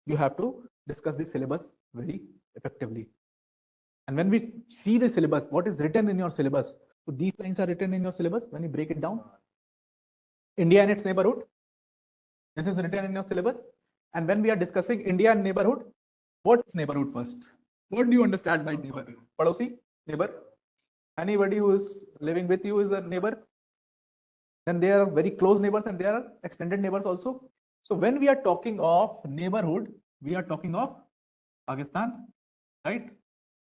you have to discuss the syllabus very effectively. And when we see the syllabus, what is written in your syllabus? So these lines are written in your syllabus when you break it down. India and its neighborhood. This is written in your syllabus. And when we are discussing India and neighborhood, what is neighborhood first? What do you understand by neighbor? Padosi, neighbor. Anybody who is living with you is a neighbor. Then there are very close neighbors and there are extended neighbors also. So when we are talking of neighborhood, we are talking of Pakistan, right?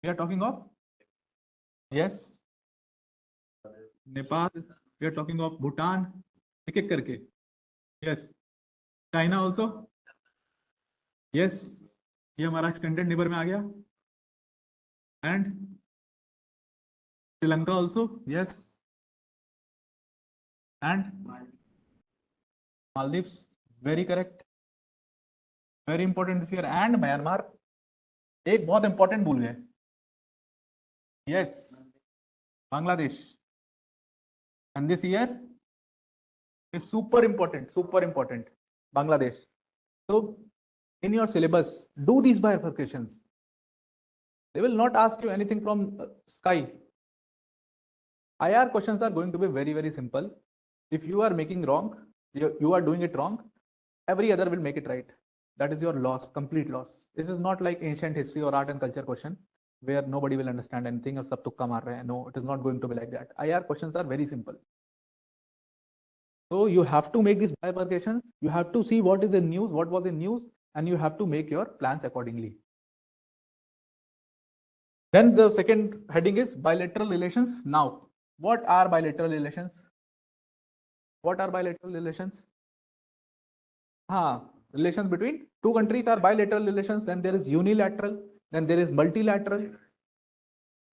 We are talking of, yes, Nepal. We are talking of Bhutan. एक-एक करके. Yes. China also. Yes. ये हमारा extended neighbor में आ गया. And Sri Lanka also. Yes. And Maldives. Very correct. Very important this year. And Myanmar. एक बहुत important भूल गए. Yes. Bangladesh. And this year is super important. Bangladesh. So in your syllabus, do these bifurcations. They will not ask you anything from sky. IR questions are going to be very, very simple. If you are making wrong, you are doing it wrong, every other will make it right. That is your loss, complete loss. This is not like ancient history or art and culture question where nobody will understand anything or sab tukka maar rahe hain. No, it is not going to be like that. IR questions are very simple. So you have to make this bifurcation. You have to see what is in news, what was in news, and you have to make your plans accordingly. Then the second heading is bilateral relations. Now, what are bilateral relations? What are bilateral relations? Relations between two countries are bilateral relations. Then there is unilateral. Then there is multilateral.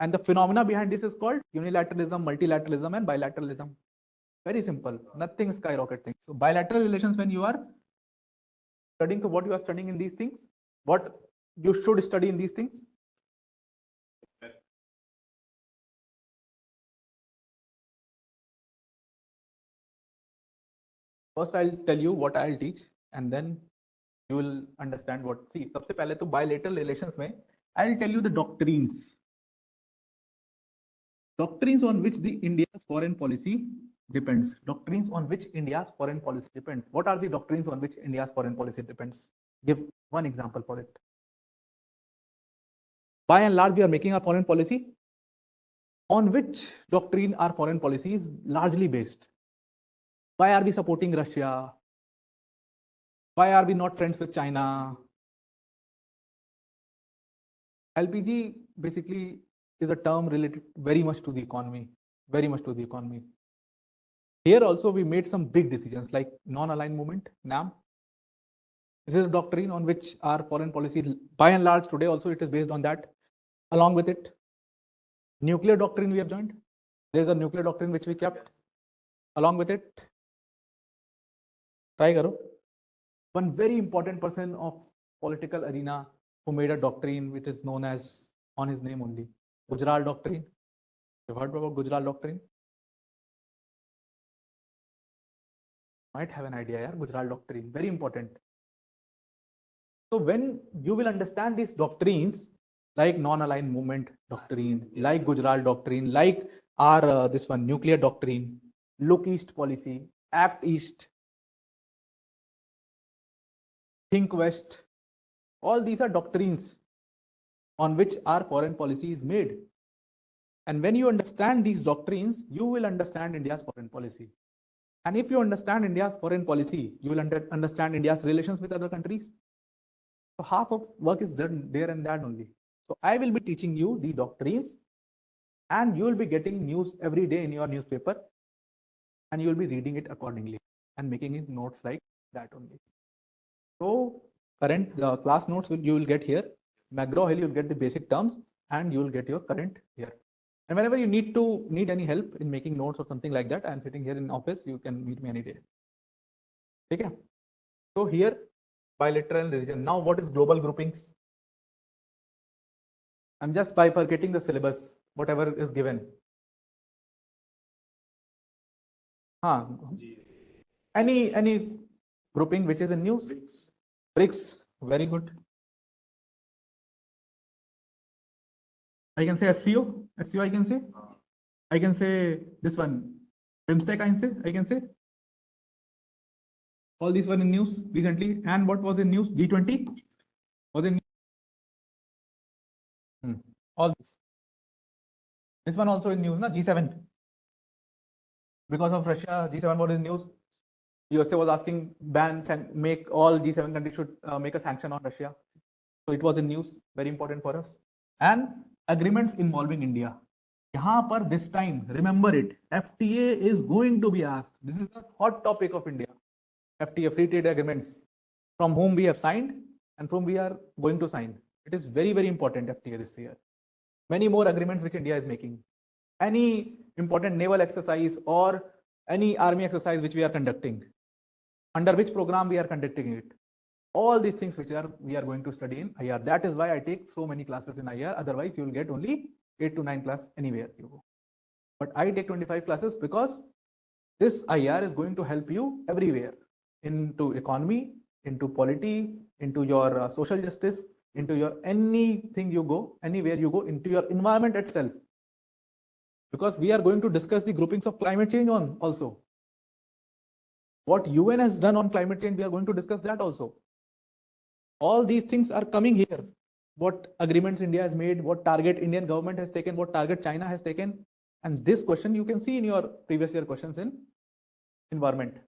And the phenomena behind this is called unilateralism, multilateralism, and bilateralism. Very simple. Nothing skyrocket things. So bilateral relations, when you are studying, so what you are studying in these things, what you should study in these things. First, I'll tell you what I'll teach, and then you will understand what. See, सबसे पहले तो bilateral relations में I'll tell you the doctrines. Doctrines on which the India's foreign policy depends. Doctrines on which India's foreign policy depends. What are the doctrines on which India's foreign policy depends? Give one example for it. By and large, we are making our foreign policy. On which doctrine our foreign policy is largely based? Why are we supporting Russia? Why are we not friends with China? LPG basically is a term related very much to the economy, Here also we made some big decisions like non-aligned movement, NAM. This is a doctrine on which our foreign policy, by and large today also it is based on that. Along with it, nuclear doctrine we have joined. There is a nuclear doctrine which we kept. Along with it, try karo. One very important person of political arena who made a doctrine which is known as on his name only, Gujarat Doctrine. You've heard about Gujarat Doctrine? Might have an idea, yeah? Gujarat Doctrine, very important. So when you will understand these doctrines, like non-aligned movement doctrine, like Gujarat Doctrine, like our this one nuclear doctrine, look east policy, act east, think west, all these are doctrines on which our foreign policy is made. And when you understand these doctrines, you will understand India's foreign policy. And if you understand India's foreign policy, you will understand India's relations with other countries. So half of work is done there and that only. So I will be teaching you the doctrines, and you will be getting news every day in your newspaper, and you will be reading it accordingly and making it notes like that only. So current class notes you will get here. McGraw-Hill, you will get the basic terms, and you will get your current here. And whenever you need any help in making notes or something like that, I am sitting here in office. You can meet me any day. Okay. So here, bilateral region. Now, what is global groupings? I'm just bifurcating the syllabus, whatever is given. Any grouping which is in news? BRICS. Very good. I can say SEO. SEO I can say. I can say this one. BIMSTEC I can say. All these were in news recently. And what was in news? G20 was in all this. This one also in news, na? G7. Because of Russia, G7 was in news. USA was asking bans and make all G7 countries should make a sanction on Russia. So it was in news, very important for us. And agreements involving India. Yahan par this time, remember it, FTA is going to be asked. This is the hot topic of India. FTA, free trade agreements, from whom we have signed and from we are going to sign. It is very, very important FTA this year. Many more agreements which India is making. Any important naval exercise or any army exercise which we are conducting, under which program we are conducting it. All these things which we are going to study in IR. That is why I take so many classes in IR. Otherwise, you will get only 8 to 9 class anywhere you go. But I take 25 classes because this IR is going to help you everywhere, into economy, into polity, into your social justice, into your anything you go, anywhere you go, into your environment itself. Because we are going to discuss the groupings of climate change on also. What UN has done on climate change, we are going to discuss that also. All these things are coming here. What agreements India has made, what target Indian government has taken, what target China has taken. And this question you can see in your previous year questions in environment.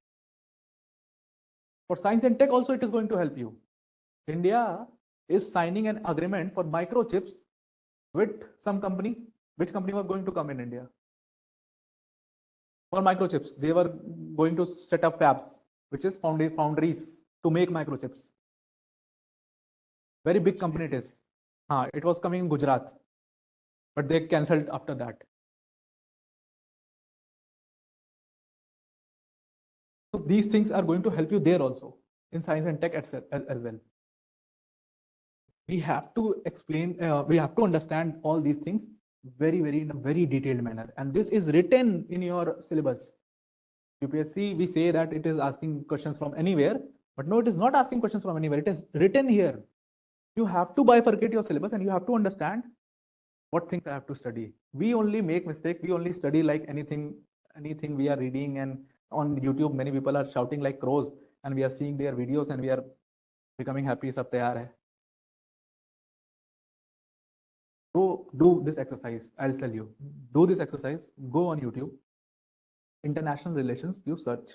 For science and tech also it is going to help you. India is signing an agreement for microchips with some company. Which company was going to come in India? For microchips, they were going to set up fabs, which is foundries to make microchips. Very big company it is. It was coming in Gujarat, but they cancelled after that. So these things are going to help you there also in science and tech as well. We have to explain, we have to understand all these things in a very detailed manner. And this is written in your syllabus. UPSC, we say that it is asking questions from anywhere, but no, it is not asking questions from anywhere. It is written here. You have to bifurcate your syllabus and you have to understand what things I have to study. We only make mistake. We only study like anything we are reading, and on YouTube, many people are shouting like crows and we are seeing their videos and we are becoming happy. Sab taiyar hai. Go do this exercise. I'll tell you. Do this exercise. Go on YouTube. International Relations. You search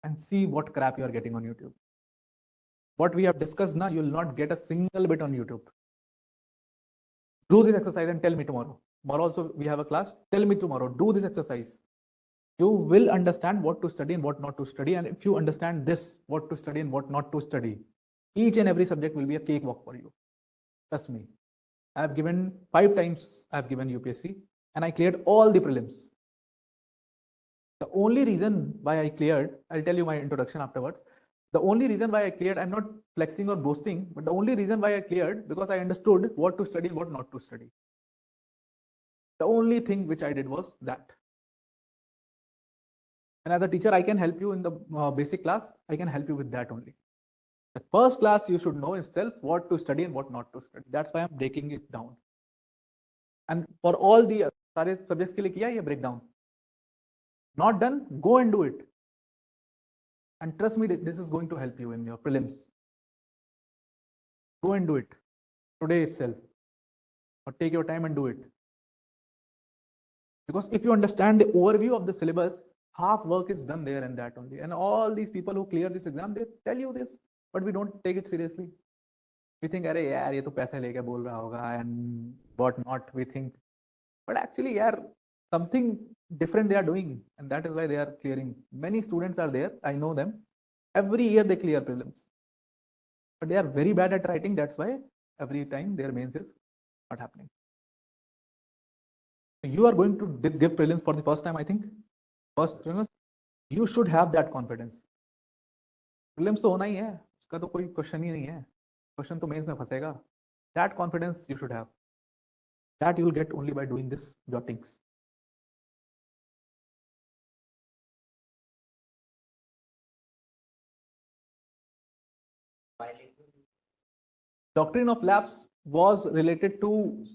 and see what crap you are getting on YouTube. What we have discussed now, you will not get a single bit on YouTube. Do this exercise and tell me tomorrow. Tomorrow also we have a class. Tell me tomorrow. Do this exercise. You will understand what to study and what not to study. And if you understand this, what to study and what not to study, each and every subject will be a cakewalk for you. Trust me. I have given 5 times. I have given UPSC and I cleared all the prelims. The only reason why I cleared, I'll tell you my introduction afterwards. The only reason why I cleared, I'm not flexing or boasting, but the only reason why I cleared, because I understood what to study and what not to study. The only thing which I did was that. And as a teacher, I can help you in the basic class. I can help you with that only. The first class, you should know itself what to study and what not to study. That's why I'm breaking it down. And for all the subjects ke liye kiya ye breakdown. Not done, go and do it. And trust me, this is going to help you in your prelims. Go and do it today itself, or take your time and do it. Because if you understand the overview of the syllabus, half work is done there and that only. And all these people who clear this exam, they tell you this, but we don't take it seriously. We think, "Arey yaar, ye to paise leke bol raha hoga," and what not. We think, but actually, yaar, something different they are doing, and that is why they are clearing. Many students are there. I know them. Every year they clear prelims, but they are very bad at writing. That's why every time their mains is not happening. You are going to give prelims for the first time, I think. First prelims, you should have that confidence. Prelims तो होना ही है, उसका तो कोई question ही नहीं है. Question तो mains में फंसेगा. That confidence you should have. That you will get only by doing this jottings. Doctrine of lapse was related to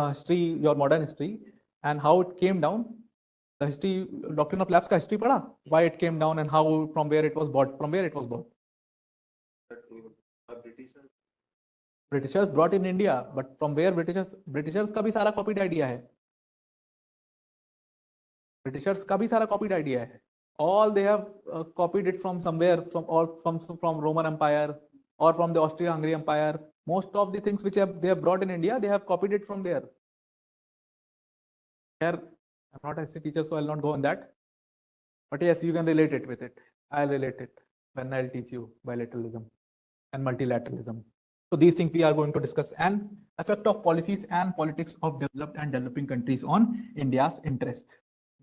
history, your modern history, and how it came down. The history, doctrine of lapse ka history pada, why it came down and how, from where it was bought, Britishers brought in India, but from where Britishers का भी सारा copied idea है. Britishers का भी सारा copied idea है. All they have copied it from somewhere, from Roman Empire or from the Austro-Hungary Empire. Most of the things which they have brought in India, they have copied it from there. Here, I'm not a history teacher, so I'll not go on that. But yes, you can relate it with it. I'll relate it when I'll teach you bilateralism and multilateralism. So these things we are going to discuss, and effect of policies and politics of developed and developing countries on India's interest.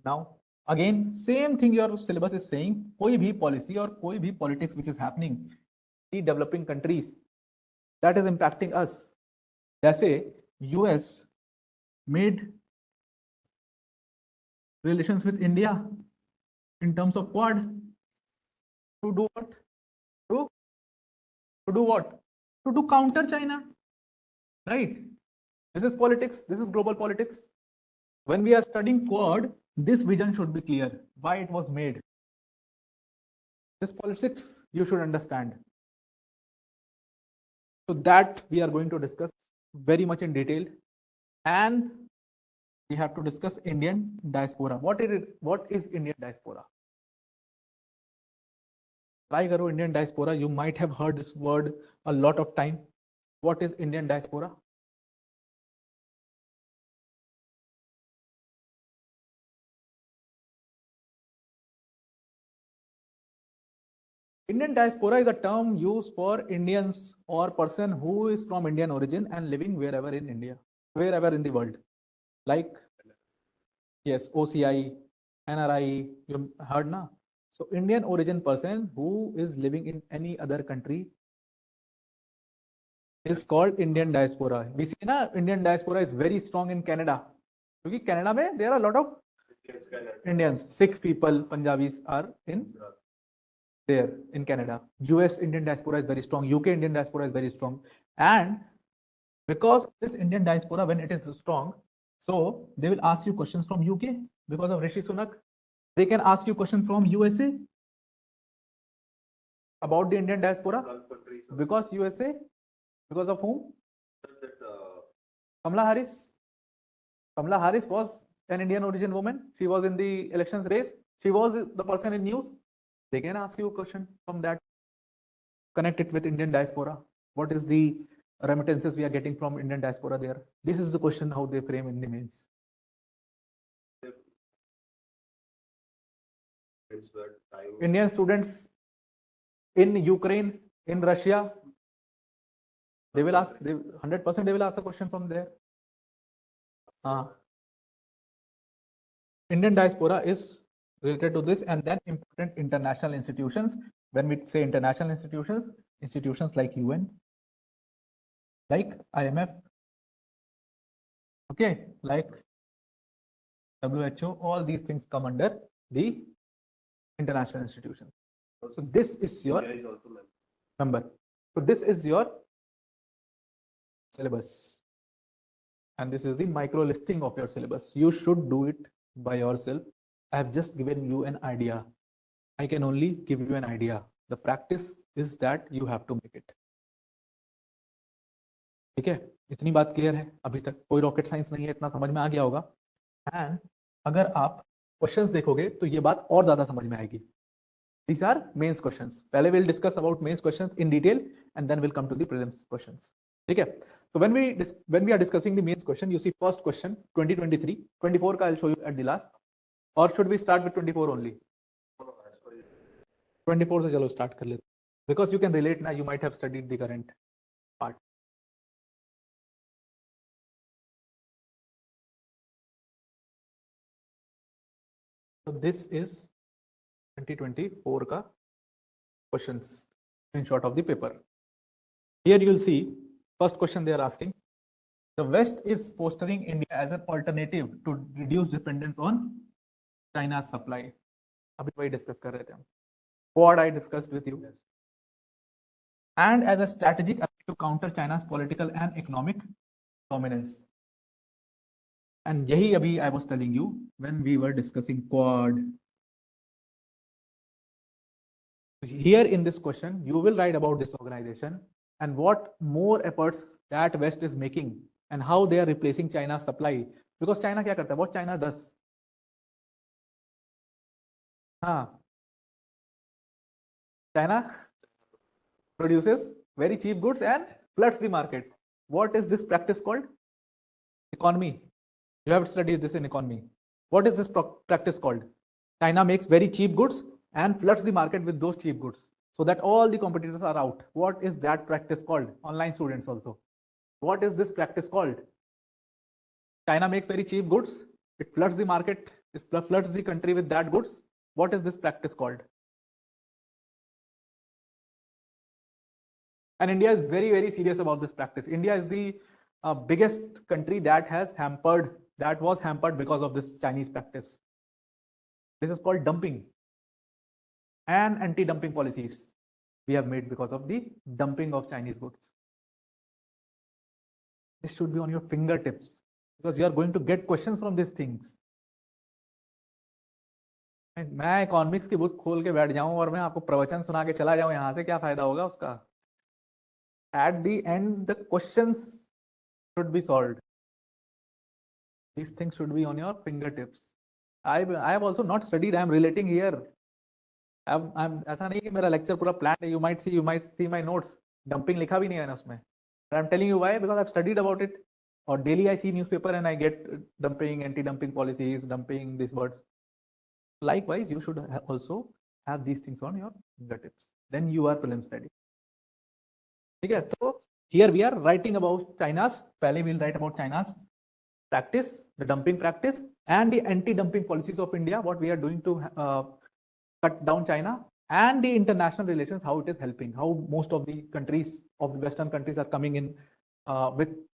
Now, again, same thing your syllabus is saying, कोई भी policy or कोई भी politics which is happening in developing countries that is impacting us. जैसे US made relations with India in terms of Quad to do what? To do what? To do counter China, right? This is politics. This is global politics. When we are studying Quad, this vision should be clear. Why it was made. This politics you should understand. So that we are going to discuss very much in detail, and we have to discuss Indian diaspora. What is Indian diaspora? Try karo Indian diaspora. You might have heard this word a lot of time. What is Indian diaspora? Indian diaspora is a term used for Indians or person who is from Indian origin and living wherever in India, wherever in the world. Like, yes, OCI, NRI, you heard na? So Indian origin person who is living in any other country is called Indian diaspora. We see na, Indian diaspora is very strong in Canada. Because Canada mein, there are a lot of Indians, Sikh people, Punjabis are in there in Canada. US Indian diaspora is very strong. UK Indian diaspora is very strong. And because this Indian diaspora, when it is strong, so they will ask you questions from UK because of Rishi Sunak. They can ask you questions from USA about the Indian diaspora because USA, because of whom? Kamala Harris. Kamala Harris was an Indian origin woman. She was in the elections race. She was the person in news. They can ask you a question from that. Connect it with Indian diaspora. What is the remittances we are getting from Indian diaspora there? This is the question how they frame in the mains. Indian students in Ukraine, in Russia, they will ask, 100% they will ask a question from there. Indian diaspora is related to this, and then important international institutions. When we say international institutions, institutions like UN, like IMF, okay, like WHO, all these things come under the international institution. So this is your number. So this is your syllabus, and this is the micro listing of your syllabus. You should do it by yourself. I have just given you an idea. I can only give you an idea. The practice is that you have to make it. ठीक है, इतनी बात clear है? अभी तक कोई rocket science नहीं है, इतना समझ में आ गया होगा. एंड अगर आप क्वेश्चंस देखोगे तो ये बात और ज्यादा समझ में आएगी. These are mains questions. पहले we'll discuss about mains questions in detail and then we'll come to the prelims questions. ठीक है? So when we are discussing the mains question, you see first question 2023, 24 का I'll show you at the last. Or should we start with 24 only? 24 से चलो start कर लेते. Because you can relate now, you might have studied the current part. So this is 2024 ka questions, screenshot of the paper. Here you will see first question they are asking. The West is fostering India as an alternative to reduce dependence on China's supply. अभी वही discuss कर रहे थे हम. What I discussed with you. and as a strategic to counter China's political and economic dominance. And yahi abhi I was telling you when we were discussing Quad. Here in this question, you will write about this organization and what more efforts that West is making and how they are replacing China's supply. Because China क्या करता है? What China does? हाँ, China produces very cheap goods and floods the market. What is this practice called? Economy. You have studied this in economy. What is this practice called? China makes very cheap goods and floods the market with those cheap goods so that all the competitors are out. What is that practice called? Online students also. What is this practice called? China makes very cheap goods. It floods the market. It floods the country with that goods. What is this practice called? And India is very, very serious about this practice. India is the biggest country that was hampered because of this Chinese practice. This is called dumping and anti-dumping policies we have made because of the dumping of Chinese goods. This should be on your fingertips because you are going to get questions from these things. मैं economics की book खोल के बैठ जाऊं और मैं आपको प्रवचन सुना के चला जाऊं, यहां से क्या फायदा होगा उसका? At the end, the questions should be solved. These things should be on your fingertips. I have also not studied. I am relating here. ऐसा नहीं कि मेरा लेक्चर पूरा प्लान है. You might see my notes. Dumping लिखा भी नहीं है ना उसमें. But I'm telling you why, because I've studied about it. Or daily I see newspaper and I get dumping, anti-dumping policies, dumping these words. Likewise, you should also have these things on your fingertips. Then you are prelims ready. Okay, so here we are writing about China's. Pehले we'll write about China's practice, the dumping practice, and the anti-dumping policies of India. What we are doing to cut down China, and the international relations, how it is helping, how most of the countries of the Western countries are coming in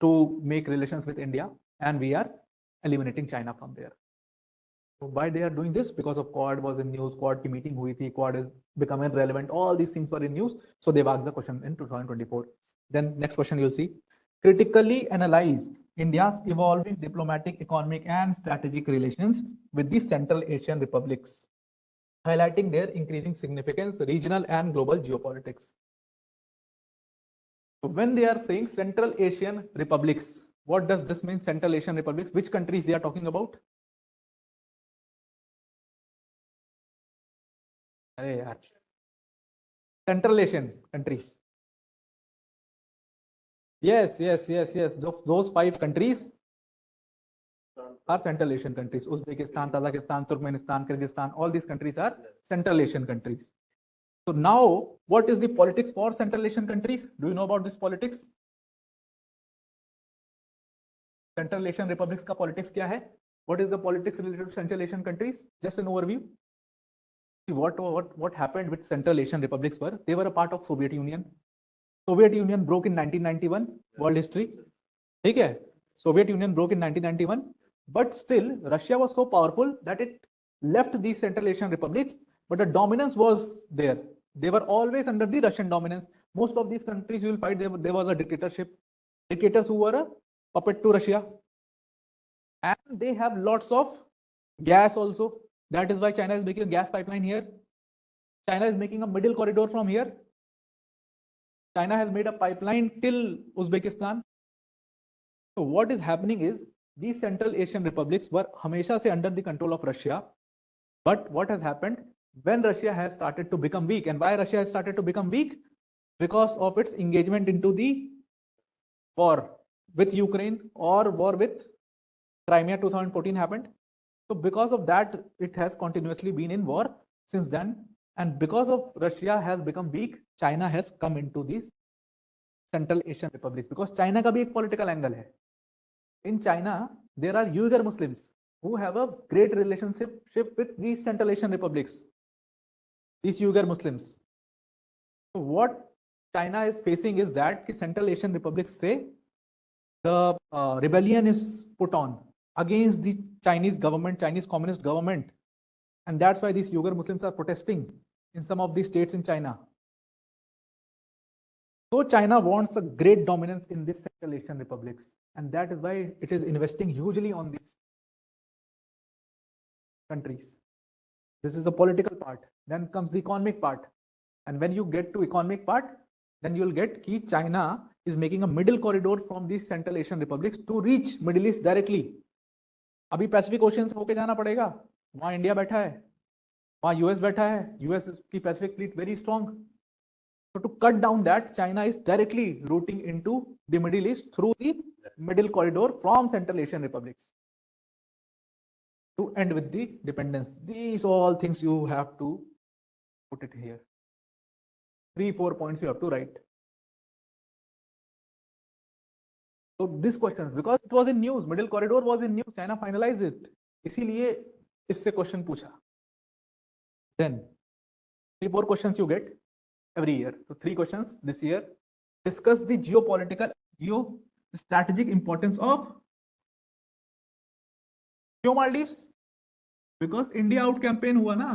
to make relations with India, and we are eliminating China from there. So why they are doing this? Because of Quad was in news, Quad की meeting हुई थी, Quad is becoming relevant, all these things were in news, so they've asked the question in 2024. Then next question you'll see, critically analyze India's evolving diplomatic, economic and strategic relations with the Central Asian republics, highlighting their increasing significance, regional and global geopolitics. So when they are saying Central Asian republics, what does this mean? Central Asian republics, which countries they are talking about? Central Asian countries. Yes. Those 5 countries are Central Asian countries. Uzbekistan, Tajikistan, Turkmenistan, Kyrgyzstan, all these countries are Central Asian countries. So now, what is the politics for Central Asian countries? Do you know about this politics? Central Asian republics का politics क्या है? What is the politics related to Central Asian countries? Just an overview. What happened with Central Asian republics were, they were a part of Soviet Union. Soviet Union broke in 1991, world history. ठीक है? Soviet Union broke in 1991, but still Russia was so powerful that it left these Central Asian republics, but the dominance was there. They were always under the Russian dominance. Most of these countries you will find there was a dictatorship. Dictators who were a puppet to Russia. And they have lots of gas also. That is why China is making a gas pipeline here. China is making a middle corridor from here. China has made a pipeline till Uzbekistan. So what is happening is these Central Asian republics were hamesha se under the control of Russia. But what has happened when Russia has started to become weak, and why Russia has started to become weak? Because of its engagement into the war with Ukraine or war with Crimea 2014 happened. So because of that, it has continuously been in war since then. And because of Russia has become weak, China has come into these Central Asian republics. Because China का भी एक political angle है. In China, there are Uyghur Muslims who have a great relationship with these Central Asian republics. These Uyghur Muslims. So what China is facing is that the Central Asian republics say the rebellion is put on against the Chinese government, Chinese communist government. And that's why these Uyghur Muslims are protesting in some of these states in China. So China wants a great dominance in this Central Asian republics, and that is why it is investing hugely on these countries. This is the political part. Then comes the economic part. And when you get to economic part, then you'll get कि China is making a middle corridor from these Central Asian republics to reach Middle East directly. अभी Pacific ocean से होके जाना पड़ेगा. वहां India बैठा है, वहां यूएस बैठा है. यूएस की Pacific fleet very strong. So to cut down that, China is directly routing into the Middle East through the middle corridor from Central Asian republics to end with the dependence. These all things you have to put it here. 3-4 points you have to write. So this question, because it was in news, middle corridor was in news, China finalized it. इसीलिए इससे question पूछा. Then 3-4 questions you get every year. So 3 questions this year. Discuss the geopolitical, geostrategic importance of Maldives. Because India out campaign हुआ ना.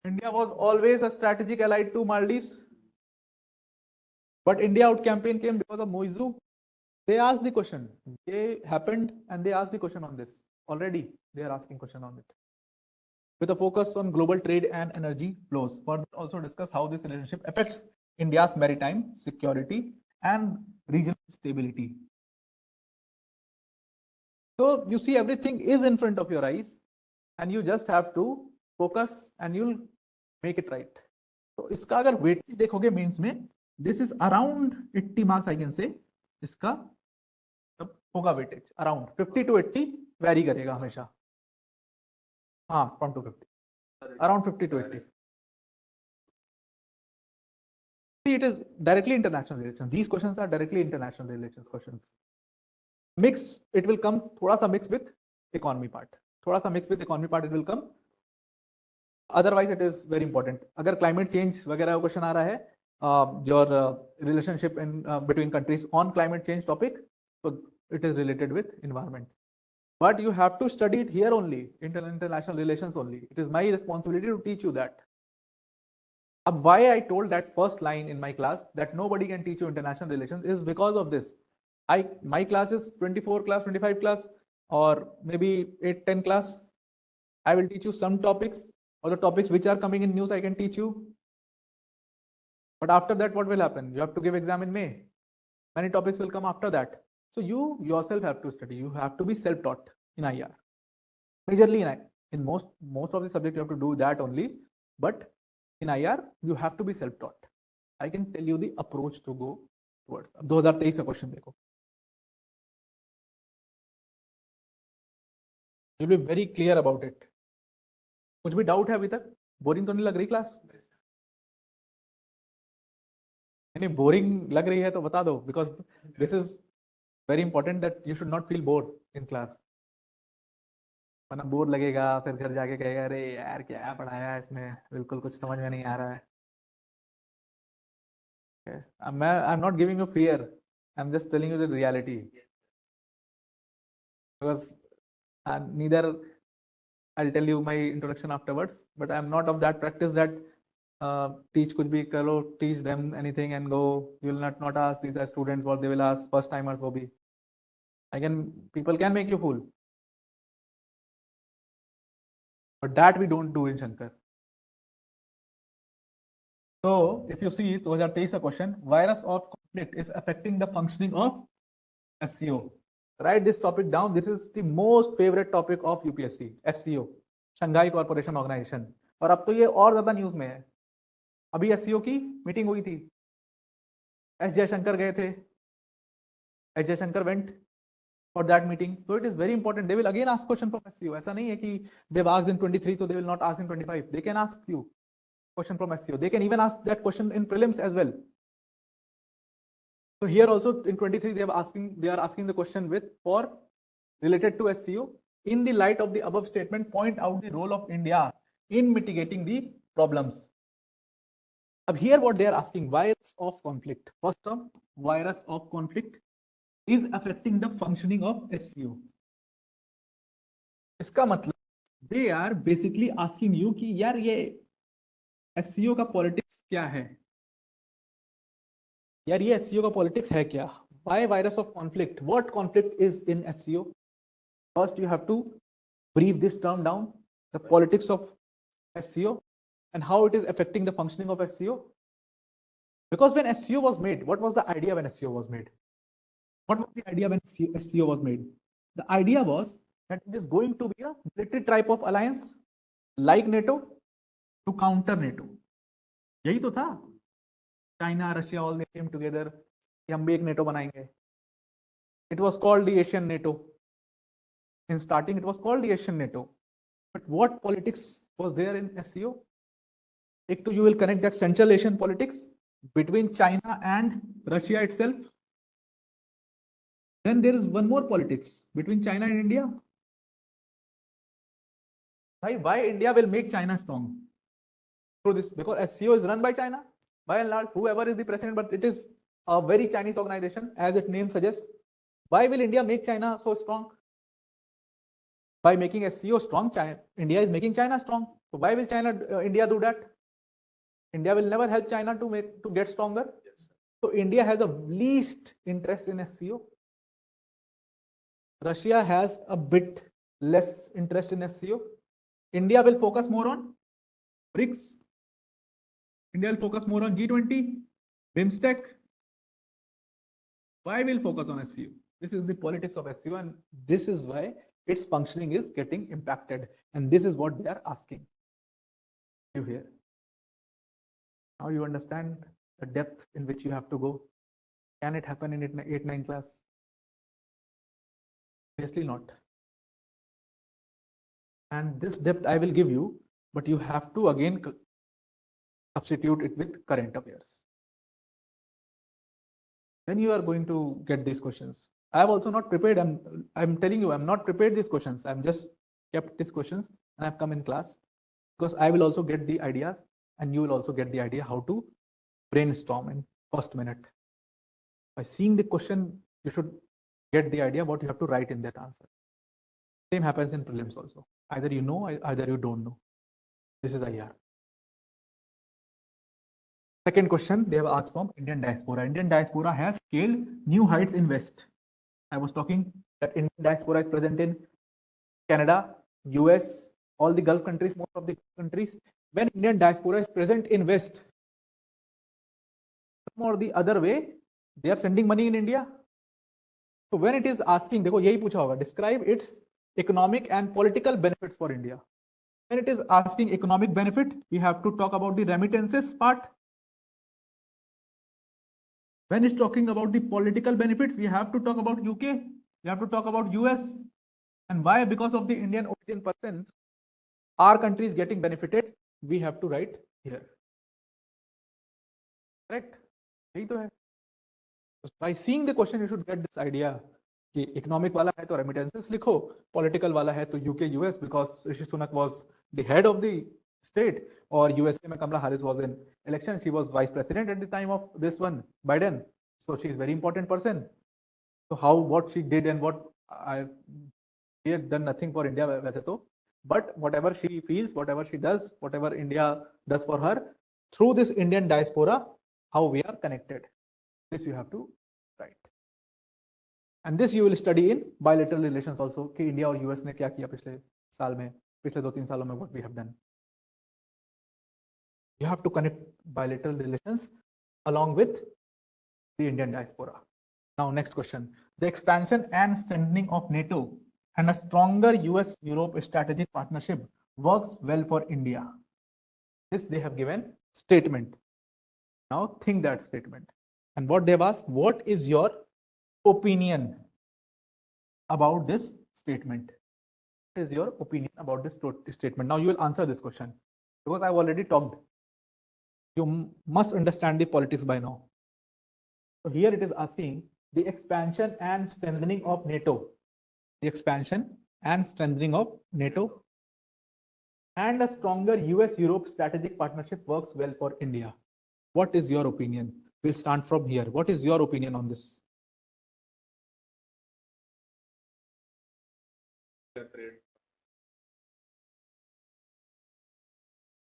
India was always a strategic ally to Maldives. But India out campaign came because of Moizu. They asked the question. They happened and they asked the question on this. Already they are asking question on it. With a focus on global trade and energy flows. Further, also discuss how this relationship affects India's maritime security and regional stability. So you see, everything is in front of your eyes and you just have to focus and you'll make it right. So इसका अगर weightage देखोगे means में, this is around 80 marks I can say. इसका तब होगा weightage around 50 to 80 vary करेगा हमेशा. हाँ, from 250, around 50 to 80. See, it is directly international relations. These questions are directly international relations questions. Mix, it will come थोड़ा सा mix with economy part. थोड़ा सा mix with economy part it will come. Otherwise, it is very important. अगर climate change वगैरह का question आ रहा है, your relationship in between countries on climate change topic, so it is related with environment. But you have to study it here only, international relations only. It is my responsibility to teach you that. Why I told that first line in my class that nobody can teach you international relations is because of this. My class is 24 class, 25 class, or maybe 8-10 class. I will teach you some topics, or the topics which are coming in news I can teach you. But after that, what will happen? You have to give exam in May. Many topics will come after that. So you yourself have to study. You have to be self-taught in IR. Majorly in most of the subject you have to do that only. But in IR you have to be self-taught. I can tell you the approach to go towards. 2023 का question देखो. You'll be very clear about it. कुछ भी doubt है अभी तक? Boring तो नहीं लग रही class? नहीं boring लग रही है तो बता दो, because this is very important that you should not feel bored in class. वरना बोर लगेगा, फिर घर जाके कहेगा अरे यार क्या पढ़ाया है इसमें, बिल्कुल कुछ समझ में नहीं आ रहा है. I'm not giving you fear. I'm just telling you the reality. Because neither I'll tell you my introduction afterwards, but I'm not of that practice that teach कुछ भी करो, teach them anything and go. You will not ask these are students what they will ask, first timers will be. People can make you fool. But that we don't do in Shankar. So if you see, 2023 question, virus of conflict is affecting the functioning of SCO. Write this topic down. This is the most favorite topic of UPSC, SCO, Shanghai Cooperation Organization. और अब तो ये और ज्यादा news में है. अभी SCO की मीटिंग हुई थी. एस जयशंकर गए थे. S Jaishankar went for that meeting. So it is very important. They will again ask question from SCO. ऐसा नहीं है कि they've asked in 23, so they will not ask in 25. They can ask you question from SCO. They can even ask that question in prelims as well. So here also in 23 they are asking the question for related to SCO. In the light of the above statement, point out the role of India in mitigating the problems. अब here what they are asking, virus of conflict. First term, virus of conflict is affecting the functioning of SCO. इसका मतलब they are basically asking you कि यार ये SCO का politics क्या है? यार ये SCO का पॉलिटिक्स है क्या? Why virus of conflict? What conflict is in SCO? First, you have to brief this term down, the politics of SCO and how it is affecting the functioning of SCO. Because when SCO was made, what was the idea when SCO was made? What was the idea when SCO was made? The idea was that it is going to be a military type of alliance like NATO to counter NATO. यही तो था. China, Russia, all they came together. कि हम भी एक NATO बनाएंगे. It was called the Asian NATO. In starting, it was called the Asian NATO. But what politics was there in SCO? एक तो you will connect that Central Asian politics between China and Russia itself. Then there is one more politics between China and India. Why India will make China strong? Through this, because SCO is run by China, by and large, whoever is the president, but it is a very Chinese organization, as its name suggests. Why will India make China so strong? By making SCO strong, India is making China strong. So why will India do that? India will never help China to get stronger. Yes. So India has a least interest in SCO. Russia has a bit less interest in SCO. India will focus more on BRICS. India will focus more on G20, BIMSTEC. Why will focus on SCO? This is the politics of SCO, and this is why its functioning is getting impacted. And this is what they are asking you here. Now you understand the depth in which you have to go. Can it happen in 8-9 class? Obviously not. And this depth I will give you, but you have to again substitute it with current affairs. Then you are going to get these questions. I have also not prepared. I'm telling you, I'm not prepared these questions. I'm just kept these questions and I've come in class because I will also get the ideas and you will also get the idea how to brainstorm in first minute. By seeing the question, you should get the idea what you have to write in that answer. Same happens in prelims also. Either you know, either you don't know. This is IR. Second question they have asked from Indian diaspora. Indian diaspora has scaled new heights in West. I was talking that Indian diaspora is present in Canada, US, all the Gulf countries, most of the countries. When Indian diaspora is present in West, some or the other way, they are sending money in India. So when it is asking, देखो यही पूछा होगा, describe its economic and political benefits for India. When it is asking economic benefit, we have to talk about the remittances part. When it's talking about the political benefits, we have to talk about UK, we have to talk about US. And why? Because of the Indian origin persons, our country is getting benefited, we have to write here. Correct? यही तो है. By seeing the question, you should get this idea. कि economic वाला है तो remittances लिखो, political वाला है तो UK, US, because Rishi Sunak was the head of the state, or USA में Kamala Harris was in election, she was vice president at the time of this one, Biden. So she is very important person. So what she did and what she had done nothing for India वैसे तो, but whatever she feels, whatever she does, whatever India does for her, through this Indian diaspora, how we are connected. This you have to write. And this you will study in bilateral relations also, कि India और US ने क्या किया पिछले साल में, पिछले 2-3 सालों में, what we have done. You have to connect bilateral relations along with the Indian diaspora. Now, next question. The expansion and strengthening of NATO and a stronger US-Europe strategic partnership works well for India. This they have given statement. Now think that statement. And what they've asked, what is your opinion about this statement? What is your opinion about this statement? Now you will answer this question because I've already talked. You must understand the politics by now. So here it is asking the expansion and strengthening of NATO. The expansion and strengthening of NATO and a stronger US-Europe strategic partnership works well for India. What is your opinion? We'll start from here. What is your opinion on this?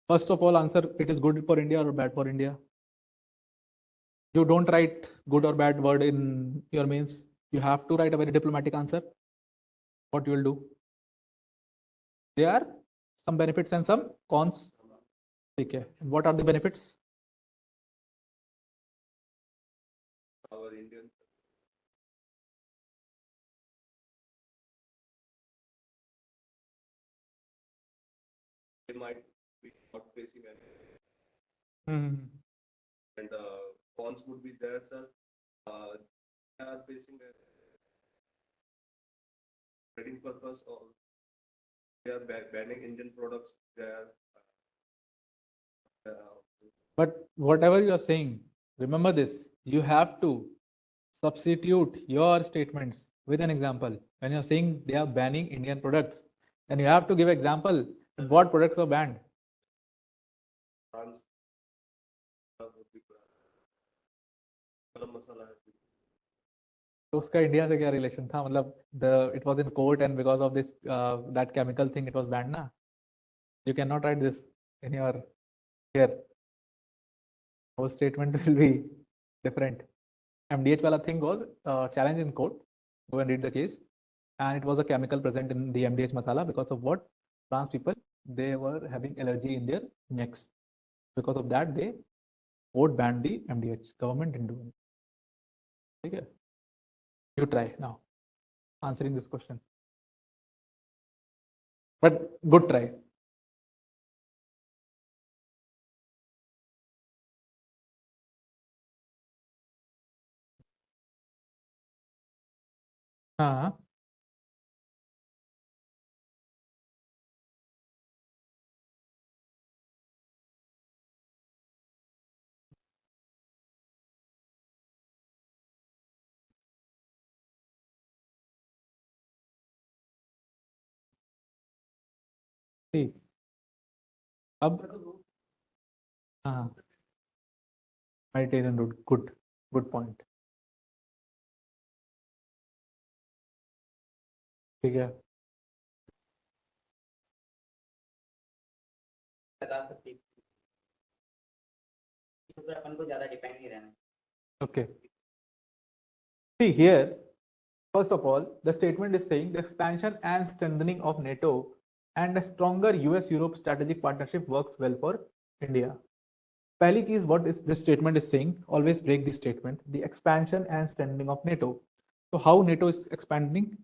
First of all, answer, it is good for India or bad for India? You don't write good or bad word in your mains. You have to write a very diplomatic answer. What you will do? There are some benefits and some cons. Okay. What are the benefits? Our Indian they might be not facing any, and cons would be there, sir. They are facing a trading purpose, or they are banning Indian products. They are, But whatever you are saying, remember this, you have to substitute your statements with an example. When you're saying they are banning Indian products, then you have to give example what products are banned. France would be garam masala has been. तो उसका India से क्या relation था मतलब it was in court and because of this that chemical thing it was banned ना. You cannot write this in your here. Whole statement will be different. MDH wala thing was challenged in court. Go and read the case. And it was a chemical present in the MDH masala because of what? Trans people, they were having allergy in their necks. Because of that, they court banned the MDH. Government didn't do it. Okay. You try now answering this question. But good try. हाँ ठीक अब हाँ Mediterranean route. Good point. ठीक है बता सकती है तो अपन को ज्यादा डिपेंड नहीं रहना. Okay. See here, first of all, the statement is saying the expansion and strengthening of NATO and a stronger US-Europe strategic partnership works well for India. Pehli cheez, what is this statement is saying? Always break the statement. The expansion and strengthening of NATO. So how NATO is expanding?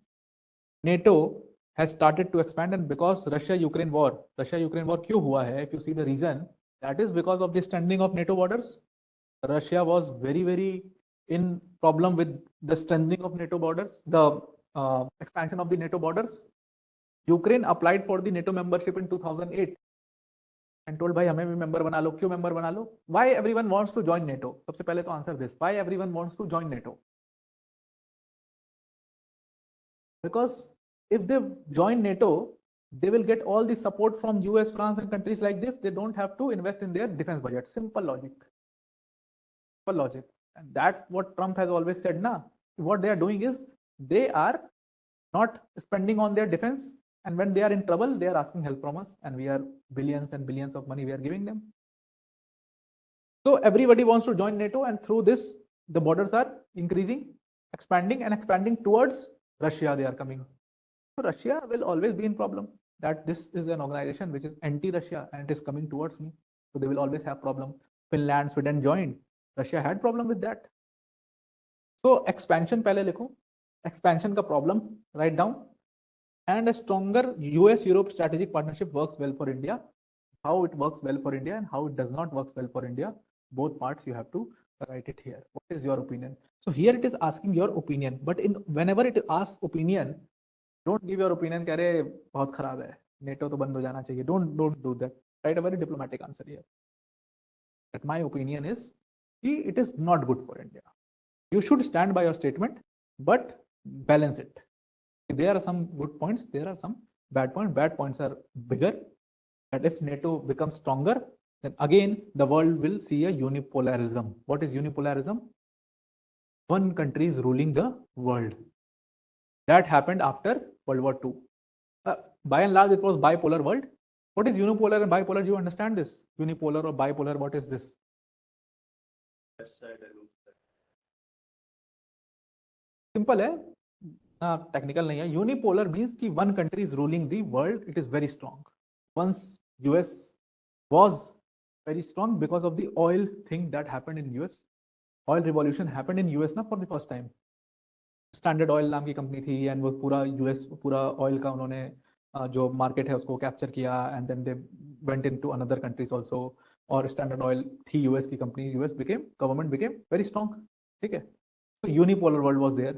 NATO has started to expand, and because Russia-Ukraine war क्यों हुआ है? If you see the reason, that is because of the strengthening of NATO borders. Russia was very in problem with the strengthening of NATO borders, the expansion of the NATO borders. Ukraine applied for the NATO membership in 2008 and told भाई हमें भी member बना लो. क्यों member बना लो? Why everyone wants to join NATO? सबसे पहले तो answer this. Why everyone wants to join NATO? Because if they join NATO, they will get all the support from US, France, and countries like this. They don't have to invest in their defense budget. Simple logic. And that's what Trump has always said. What they are doing is they are not spending on their defense, and when they are in trouble, they are asking help from us, and we are billions and billions of money we are giving them. So everybody wants to join NATO, and through this, the borders are increasing, expanding towards Russia. They are coming. So Russia will always be in problem. That this is an organization which is anti-Russia and it is coming towards me. So they will always have problem. Finland, Sweden joined. Russia had problem with that. So expansion pehle likho. Expansion ka problem, write down. And a stronger US-Europe strategic partnership works well for India. How it works well for India and how it does not work well for India. Both parts you have to write it here. What is your opinion? So here it is asking your opinion. But whenever it asks opinion, don't give your opinion कि अरे बहुत खराब है, NATO तो बंद हो जाना चाहिए. Don't do that. Write a very diplomatic answer here. That my opinion is it is not good for India. You should stand by your statement, but balance it. There are some good points, there are some bad points. Bad points are bigger. That if NATO becomes stronger, then again the world will see a unipolarism. What is unipolarism? One country is ruling the world. That happened after World War II. By and large, it was bipolar world. What is unipolar and bipolar? Do you understand this? Unipolar or bipolar, what is this? West side and east simple है, technical नहीं है. Unipolar means कि one country is ruling the world, it is very strong. Once US was very strong because of the oil thing that happened in US. Oil revolution happened in US ना for the first time. Standard oil नाम की company थी and वो पूरा US पूरा oil का उन्होंने जो मार्केट है उसको कैप्चर किया and then they went into another countries also. और स्टैंडर्ड ऑयल थी यूएस की company. US became government became very strong. ठीक है, तो unipolar world was there.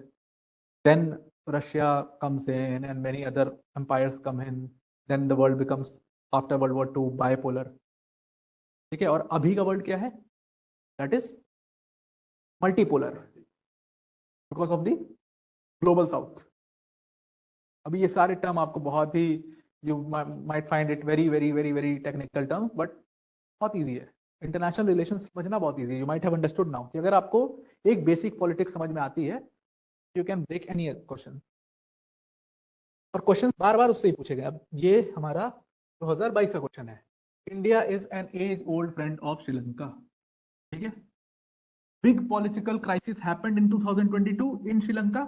Then Russia comes in and many other empires come in. Then the world becomes after world war 2 bipolar. ठीक है, और अभी का वर्ल्ड क्या है? That is multipolar because of the global south. अभी ये सारे टर्म आपको बहुत ही, you might find it very very very very technical term, but बहुत इजी है. इंटरनेशनल रिलेशंस समझना बहुत इजी है. You might have understood now कि अगर आपको एक बेसिक पॉलिटिक्स समझ में आती है, you can break any question. और क्वेश्चन बार बार उससे ही पूछे गए. अब ये हमारा 2022 का क्वेश्चन है. India is an age old friend of Sri Lanka. ठीक है, big political crisis happened in 2022 in Sri Lanka.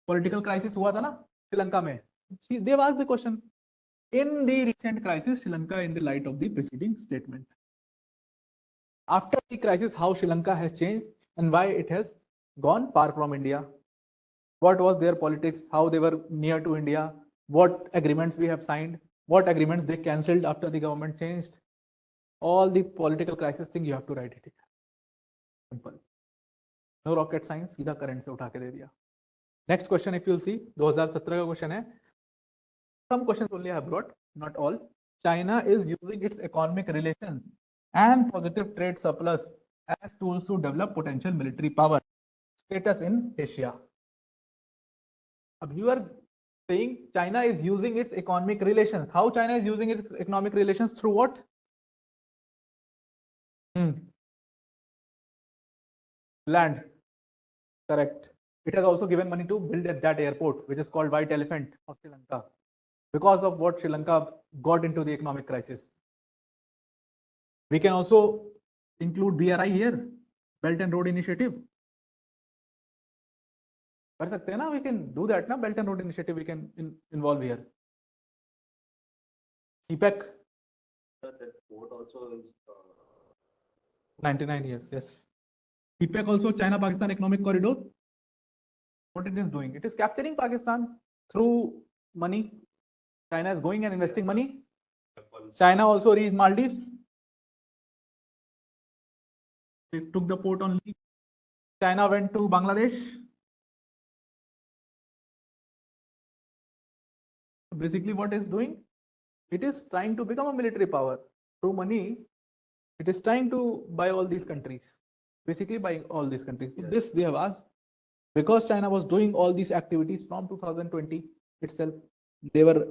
Political crisis हुआ था ना श्रीलंका में. They have asked the question, in the recent crisis Sri Lanka in the light of the preceding statement. After the crisis, how Sri Lanka has changed and why it has gone far from India. What was their politics, how they were near to India, what agreements we have signed, what agreements they cancelled after the government changed. All the political crisis thing you have to write it. Simple. No rocket science, सीधा current से उठा के दे दिया. Next question, if you'll see, 2017 का question है. Some questions only I have brought, not all. China is using its economic relations and positive trade surplus as tools to develop potential military power status in Asia. अब you are saying China is using its economic relations. How China is using its economic relations? Through what? Land. Correct. It has also given money to build that airport, which is called White Elephant of Sri Lanka, because of what Sri Lanka got into the economic crisis. We can also include BRI here, Belt and Road Initiative. कर सकते हैं ना, we can do that ना, Belt and Road Initiative we can involve here. CPEC. That port also is 99 years, yes. CPEC also, China-Pakistan Economic Corridor. What it is doing? It is capturing Pakistan through money. China is going and investing money. China also reached Maldives. They took the port on leave. China went to Bangladesh. Basically, what it is doing? It is trying to become a military power through money. It is trying to buy all these countries. Basically, buying all these countries. So this they have asked. Because China was doing all these activities from 2020 itself, they were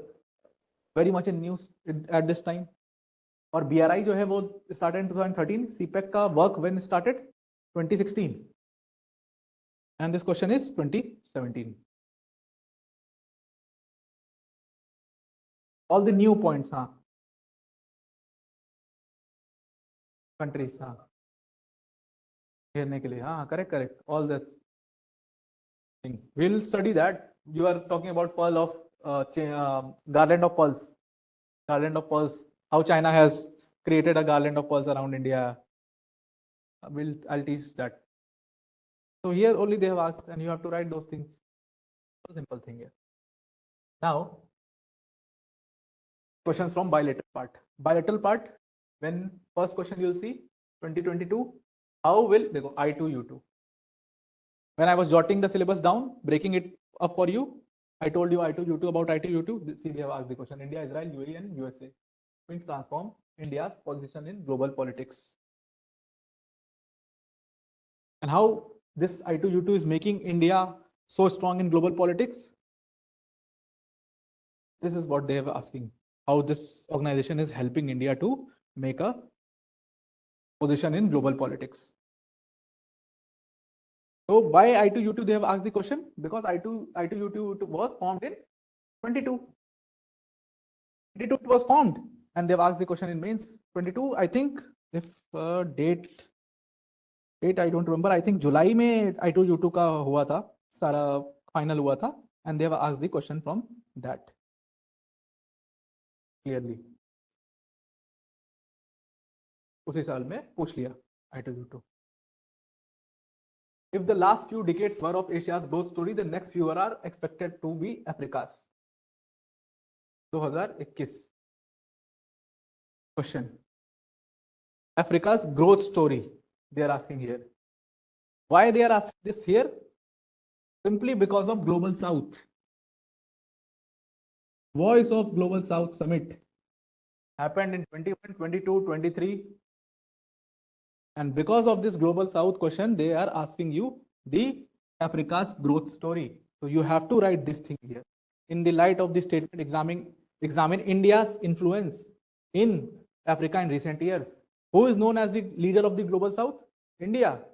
very much in news at this time. और BRI जो है वो started in 2013. CPEC का work when started? 2016. And this question is 2017. All the new points, हाँ. Countries, हाँ. घेरने के लिए, हाँ, correct. All that. We will study that. You are talking about pearl of garland of pearls. Garland of pearls. How China has created a garland of pearls around India. I'll teach that. So here only they have asked, and you have to write those things. So simple thing here. Now, questions from bilateral part. Bilateral part. When first question you will see 2022. How will they go I2U2? When I was jotting the syllabus down, breaking it up for you, I told you I2U2 about I2U2. See, they have asked the question. India, Israel, UAE, and USA will transform India's position in global politics. And how this I2U2 is making India so strong in global politics? This is what they are asking. How this organization is helping India to make a position in global politics. So why I2U2 they have asked the question? Because I2U2 was formed in 22. 22 it was formed and they've asked the question in mains. 22 I think, if date I don't remember, I think July में I2U2 का हुआ था. सारा final हुआ था, and they have asked the question from that clearly. उसी साल में पूछ लिया. I tell you too. If the last few decades were of Asia's growth story, the next few are expected to be Africa's. 2021 question. Africa's growth story, they are asking here. Why they are asking this here? Simply because of Global South. Voice of Global South Summit happened in 21, 22, 23. And because of this Global South question, they are asking you the Africa's growth story. So you have to write this thing here. In the light of the statement, examine India's influence in Africa in recent years. Who is known as the leader of the Global South? India.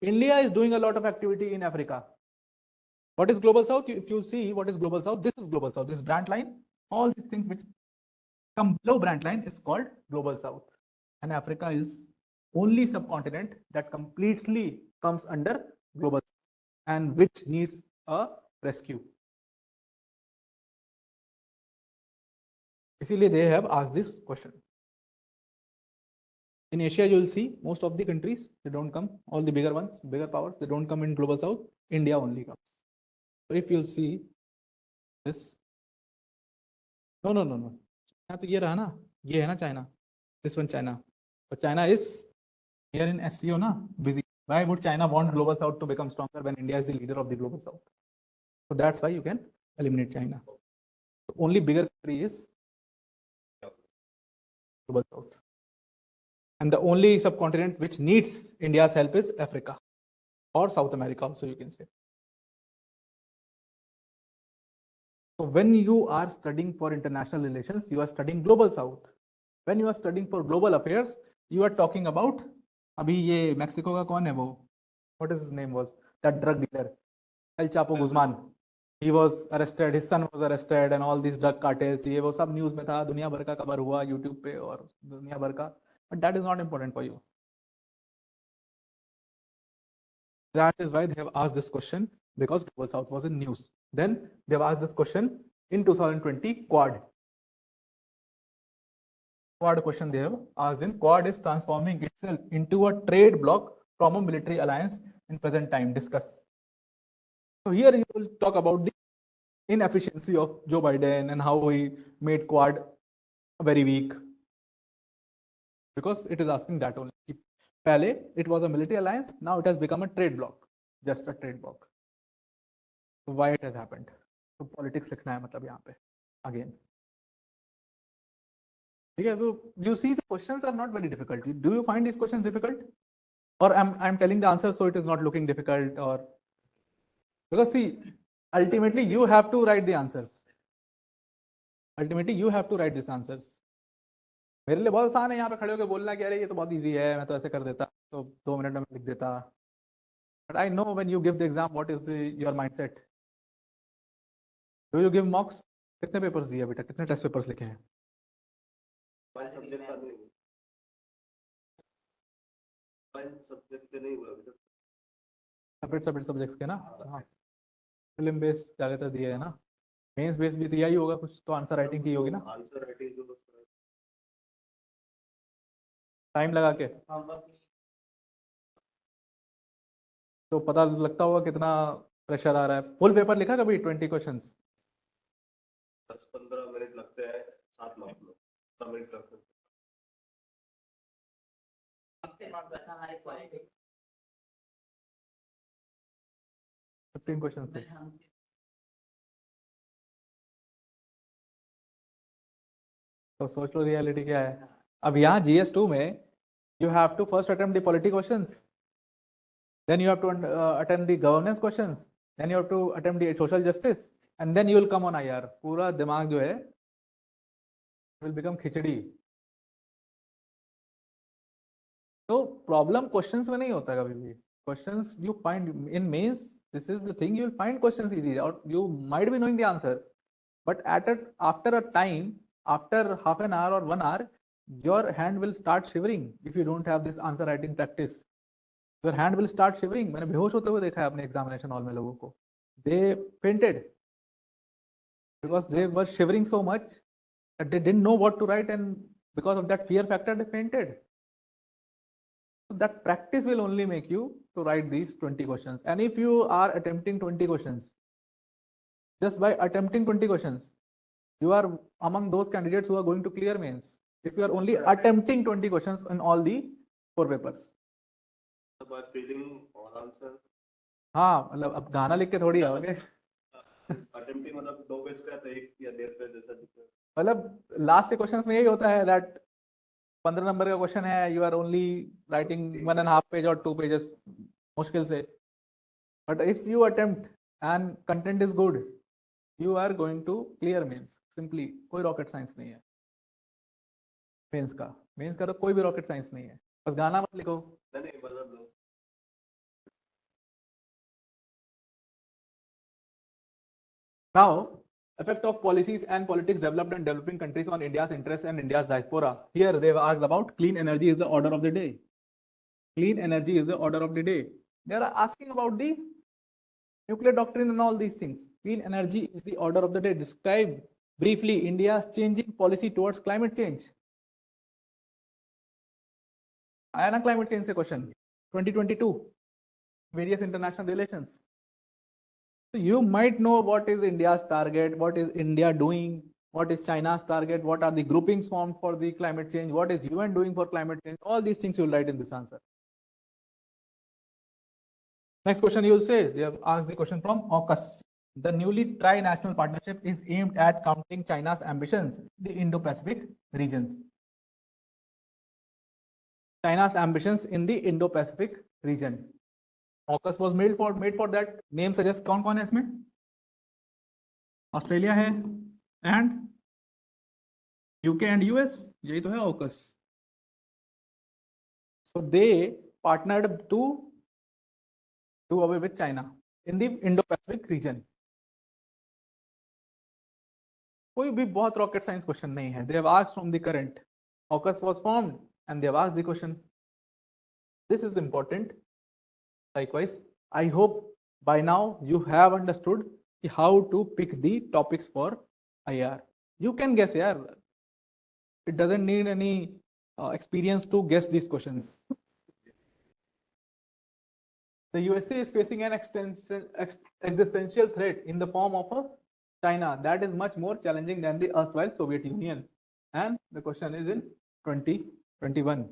India is doing a lot of activity in Africa. What is Global South? If you see what is Global South, this is Global South. This brand line, all these things which come below brand line is called Global South. And Africa is only subcontinent that completely comes under Global South and which needs a rescue. Isiley they have asked this question. In Asia, you will see most of the countries, they don't come, all the bigger ones, bigger powers, they don't come in Global South. India only comes. So if you see this, no. यहाँ तो ये रहा ना, ये है ना China, this one China. But China is here in SCO na, busy. Why would China want Global South to become stronger when India is the leader of the Global South? So that's why you can eliminate China. The only bigger country is Global South. And the only subcontinent which needs India's help is Africa or South America also, you can say. So when you are studying for international relations, you are studying Global South. When you are studying for global affairs, you are talking about, अभी ये Mexico का कौन है वो? What is his name was? That drug dealer, El Chapo Guzman. He was arrested, his son was arrested, and all these drug cartels. ये वो सब news में था, दुनिया भर का कवर हुआ YouTube पे और दुनिया भर का. But that is not important for you. That is why they have asked this question, because Global South was in news. Then they have asked this question in 2020 Quad. Quad question they have asked in. Quad is transforming itself into a trade bloc from a military alliance in present time. Discuss. So here you will talk about the inefficiency of Joe Biden and how he made Quad very weak. Because it is asking that only. Pehle, it was a military alliance, now it has become a trade bloc, just a trade bloc. So why it has happened? So politics लिखना है मतलब यहाँ पे again. Okay, so you see the questions are not very difficult. Do you find these questions difficult? Or I'm telling the answer so it is not looking difficult, or because see, ultimately you have to write the answers. Ultimately you have to write these answers. मेरे लिए बहुत आसान है यहाँ पे खड़े होकर बोलना कि अरे ये तो बहुत इजी है, मैं तो ऐसे कर देता, तो 2 मिनट में लिख देता. But I know when you give the exam, what is your mindset? Do you give mocks? कितने पेपर्स दिए बेटा, कितने टेस्ट पेपर्स लिखे हैं? सेपरेट सब्जेक्ट्स के ना. हाँ, फिल्म बेस ज्यादातर दिए है ना, मेंस बेस भी दिया ही होगा कुछ, तो आंसर राइटिंग की होगी ना, आंसर राइटिंग टाइम लगा के. तो पता लगता होगा कितना प्रेशर आ रहा है. फुल पेपर लिखा कभी 20 क्वेश्चंस? 10-15 मिनट लगते हैं, 7 मार्क्स में 15 मिनट लगते हैं. 15 क्वेश्चंस थे. तो सोच लो रियलिटी क्या है. अब यहाँ GS2 में you have to first attempt the polity questions, then you have to attempt the governance questions, then you have to attempt the social justice, and then you will come on IR. पूरा दिमाग जो है will become खिचड़ी. तो problem questions में नहीं होता कभी भी. Questions you find in mains, this is the thing, you will find questions easy, or you might be knowing the answer, but after a time, after half an hour or 1 hour, your hand will start shivering if you don't have this answer writing practice. Your hand will start shivering. मैंने बेहोश होते हुए देखा है अपने examination hall में लोगों को. दे fainted because they were shivering so much that they didn't know what to write, and because of that fear factor they fainted. So that practice will only make you to write these 20 questions. And if you are attempting 20 questions, just by attempting 20 questions, you are among those candidates who are going to clear mains. If you are only attempting 20 questions in all the 4 papers. by filling all answers. हाँ, मतलब अब गाना लिख के थोड़ी आओगे. Attempting मतलब 2 page का तो 1 या 1.5 पेज जैसा दिखता है. मतलब लास्ट के क्वेश्चंस में यही होता है दैट 15 नंबर का क्वेश्चन है, you are only writing 1.5 page और 2 पेजेस मुश्किल से. But if you attempt and content is good, you are going to clear mains. Simply कोई रॉकेट साइंस नहीं है मेंस का तो कोई भी रॉकेट साइंस नहीं है. बस गाना मत लिखो. नहीं मतलब Now, effect of policies and politics developed in developing countries on India's interests and India's diaspora. Here they have asked about clean energy is the order of the day. Clean energy is the order of the day. They are asking about the nuclear doctrine and all these things. Clean energy is the order of the day. Describe briefly India's changing policy towards climate change. आया ना climate change से question 2022 various international relations. So you might know what is India's target, what is India doing, what is China's target, what are the groupings formed for the climate change, what is UN doing for climate change. All these things you will write in this answer. Next question you will say, they have asked the question from AUKUS. The newly tri-national partnership is aimed at countering China's ambitions in the Indo-Pacific region. China's ambitions in the Indo-Pacific region. AUKUS was made for that. Name suggest कौन कौन है इसमें? Australia है and UK and US. यही तो है AUKUS. So they partnered to do away with China in the Indo-Pacific region. कोई भी बहुत rocket science question नहीं है. They have asked from the current. AUKUS was formed and they have asked the question. This is important. Likewise, I hope by now you have understood how to pick the topics for IR. You can guess, yeah. It doesn't need any experience to guess these questions. The USA is facing an existential threat in the form of a China that is much more challenging than the erstwhile Soviet Union. And the question is in 2021.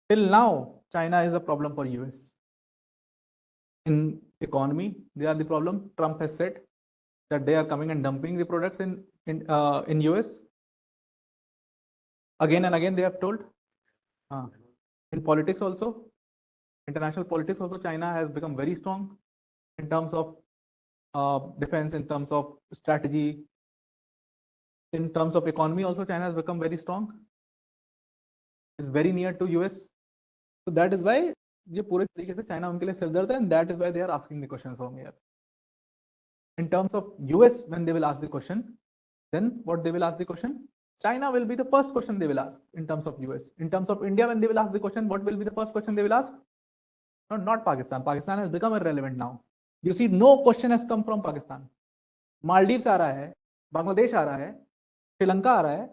Till now, China is a problem for US. In economy, they are the problem. Trump has said that they are coming and dumping the products in US. Again and again they have told. In politics also, international politics also, China has become very strong in terms of defense, in terms of strategy, in terms of economy also, China has become very strong. It's very near to US. So that is why ये पूरे तरीके से China उनके लिए सिरदर्द है, and that is why they are asking the questions from here. In terms of US, when they will ask the question, then what they will ask the question? China will be the first question they will ask in terms of US. In terms of India, when they will ask the question, what will be the first question they will ask? No, not Pakistan. Pakistan has become irrelevant now. You see, no question has come from Pakistan. Maldives आ रहा है, बांग्लादेश आ रहा है, श्रीलंका आ रहा है,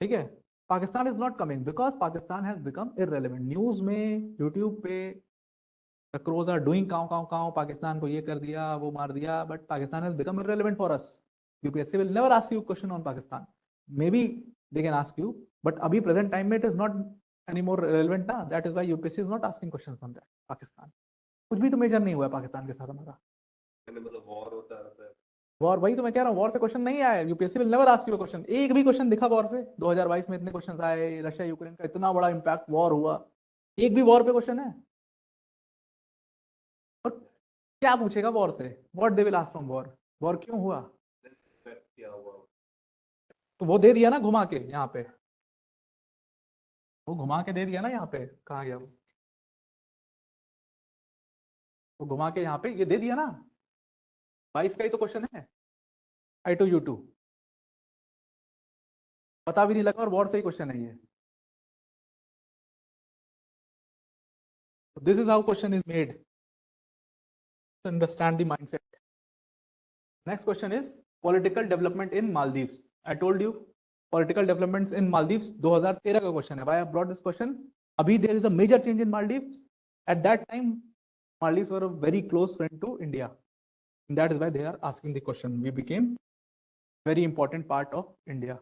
ठीक है? Pakistan is not coming because Pakistan has become irrelevant. News में, YouTube पे, the crows are doing cow Pakistan को ये कर दिया, वो मार दिया, but Pakistan has become irrelevant for us. UPSC will never ask you a question on Pakistan. Maybe they can ask you, but अभी present time में it is not any more relevant ना. That is why UPSC is not asking questions on that Pakistan. कुछ भी तो major नहीं हुआ है पाकिस्तान के साथ हमारा. मतलब वॉर होता है. वॉर, वही तो मैं कह रहा हूँ, वॉर से क्वेश्चन नहीं आया. UPSC will never ask you question. एक भी क्वेश्चन दिखा वॉर से? 2022 में इतने क्वेश्चन आए, रशिया यूक्रेन का इतना बड़ा इंपैक्ट, वॉर हुआ, एक भी वॉर पे क्वेश्चन है? और क्या पूछेगा वॉर से? What they will ask from war? War क्यों हुआ? तो वो दे दिया ना घुमा के यहाँ पे, वो घुमा के दे दिया ना यहाँ पे. कहाँ गया वो घुमा के यहाँ पे ये दे दिया ना. 22 का ही तो क्वेश्चन है. I to U2 पता भी नहीं लगा और वॉर से ही क्वेश्चन है ये. This is how question is made. To understand the mindset. Next question is political development in Maldives. I told you political developments in Maldives 2013 का question है. Why I brought this question? Abhi there is a major change in Maldives. At that time, Maldives were a very close friend to India. And that is why they are asking the question. We became very important part of India.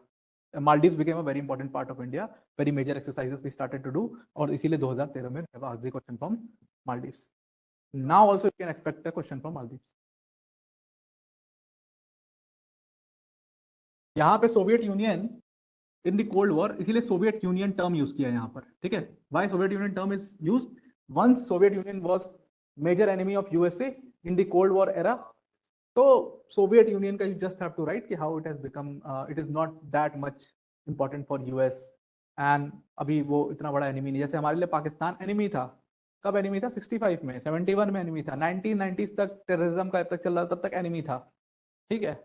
Maldives became a very important part of India. Very major exercises we started to do. और इसीलिए 2013 में have asked the question from Maldives. Now also you can expect a question from Maldives. यहाँ पे Soviet Union in the cold war, इसीलिए Soviet Union term use किया है यहाँ पर, ठीक है. Why Soviet Union term is used? Once Soviet Union was major enemy of USA in the cold war era. तो सोवियत यूनियन का you just have to write कि how it has become, it is not that much important for US and अभी वो इतना बड़ा enemy नहीं. जैसे हमारे लिए पाकिस्तान एनिमी था. कब एनिमी था? 65 में, 71 में एनिमी था. 1990s तक टेररिज्म का तक चल रहा था, तब तक एनिमी था, ठीक है.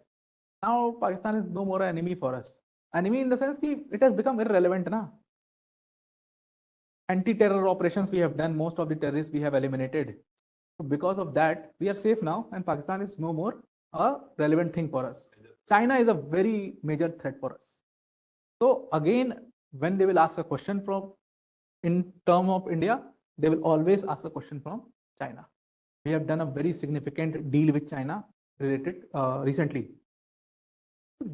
Now Pakistan is no more an enemy for us. Enemy in the sense that it has become irrelevant na. Anti-terror operations we have done, most of the terrorists we have eliminated. So because of that, we are safe now, and Pakistan is no more a relevant thing for us. China is a very major threat for us. So again, when they will ask a question from in term of India, they will always ask a question from China. We have done a very significant deal with China related recently.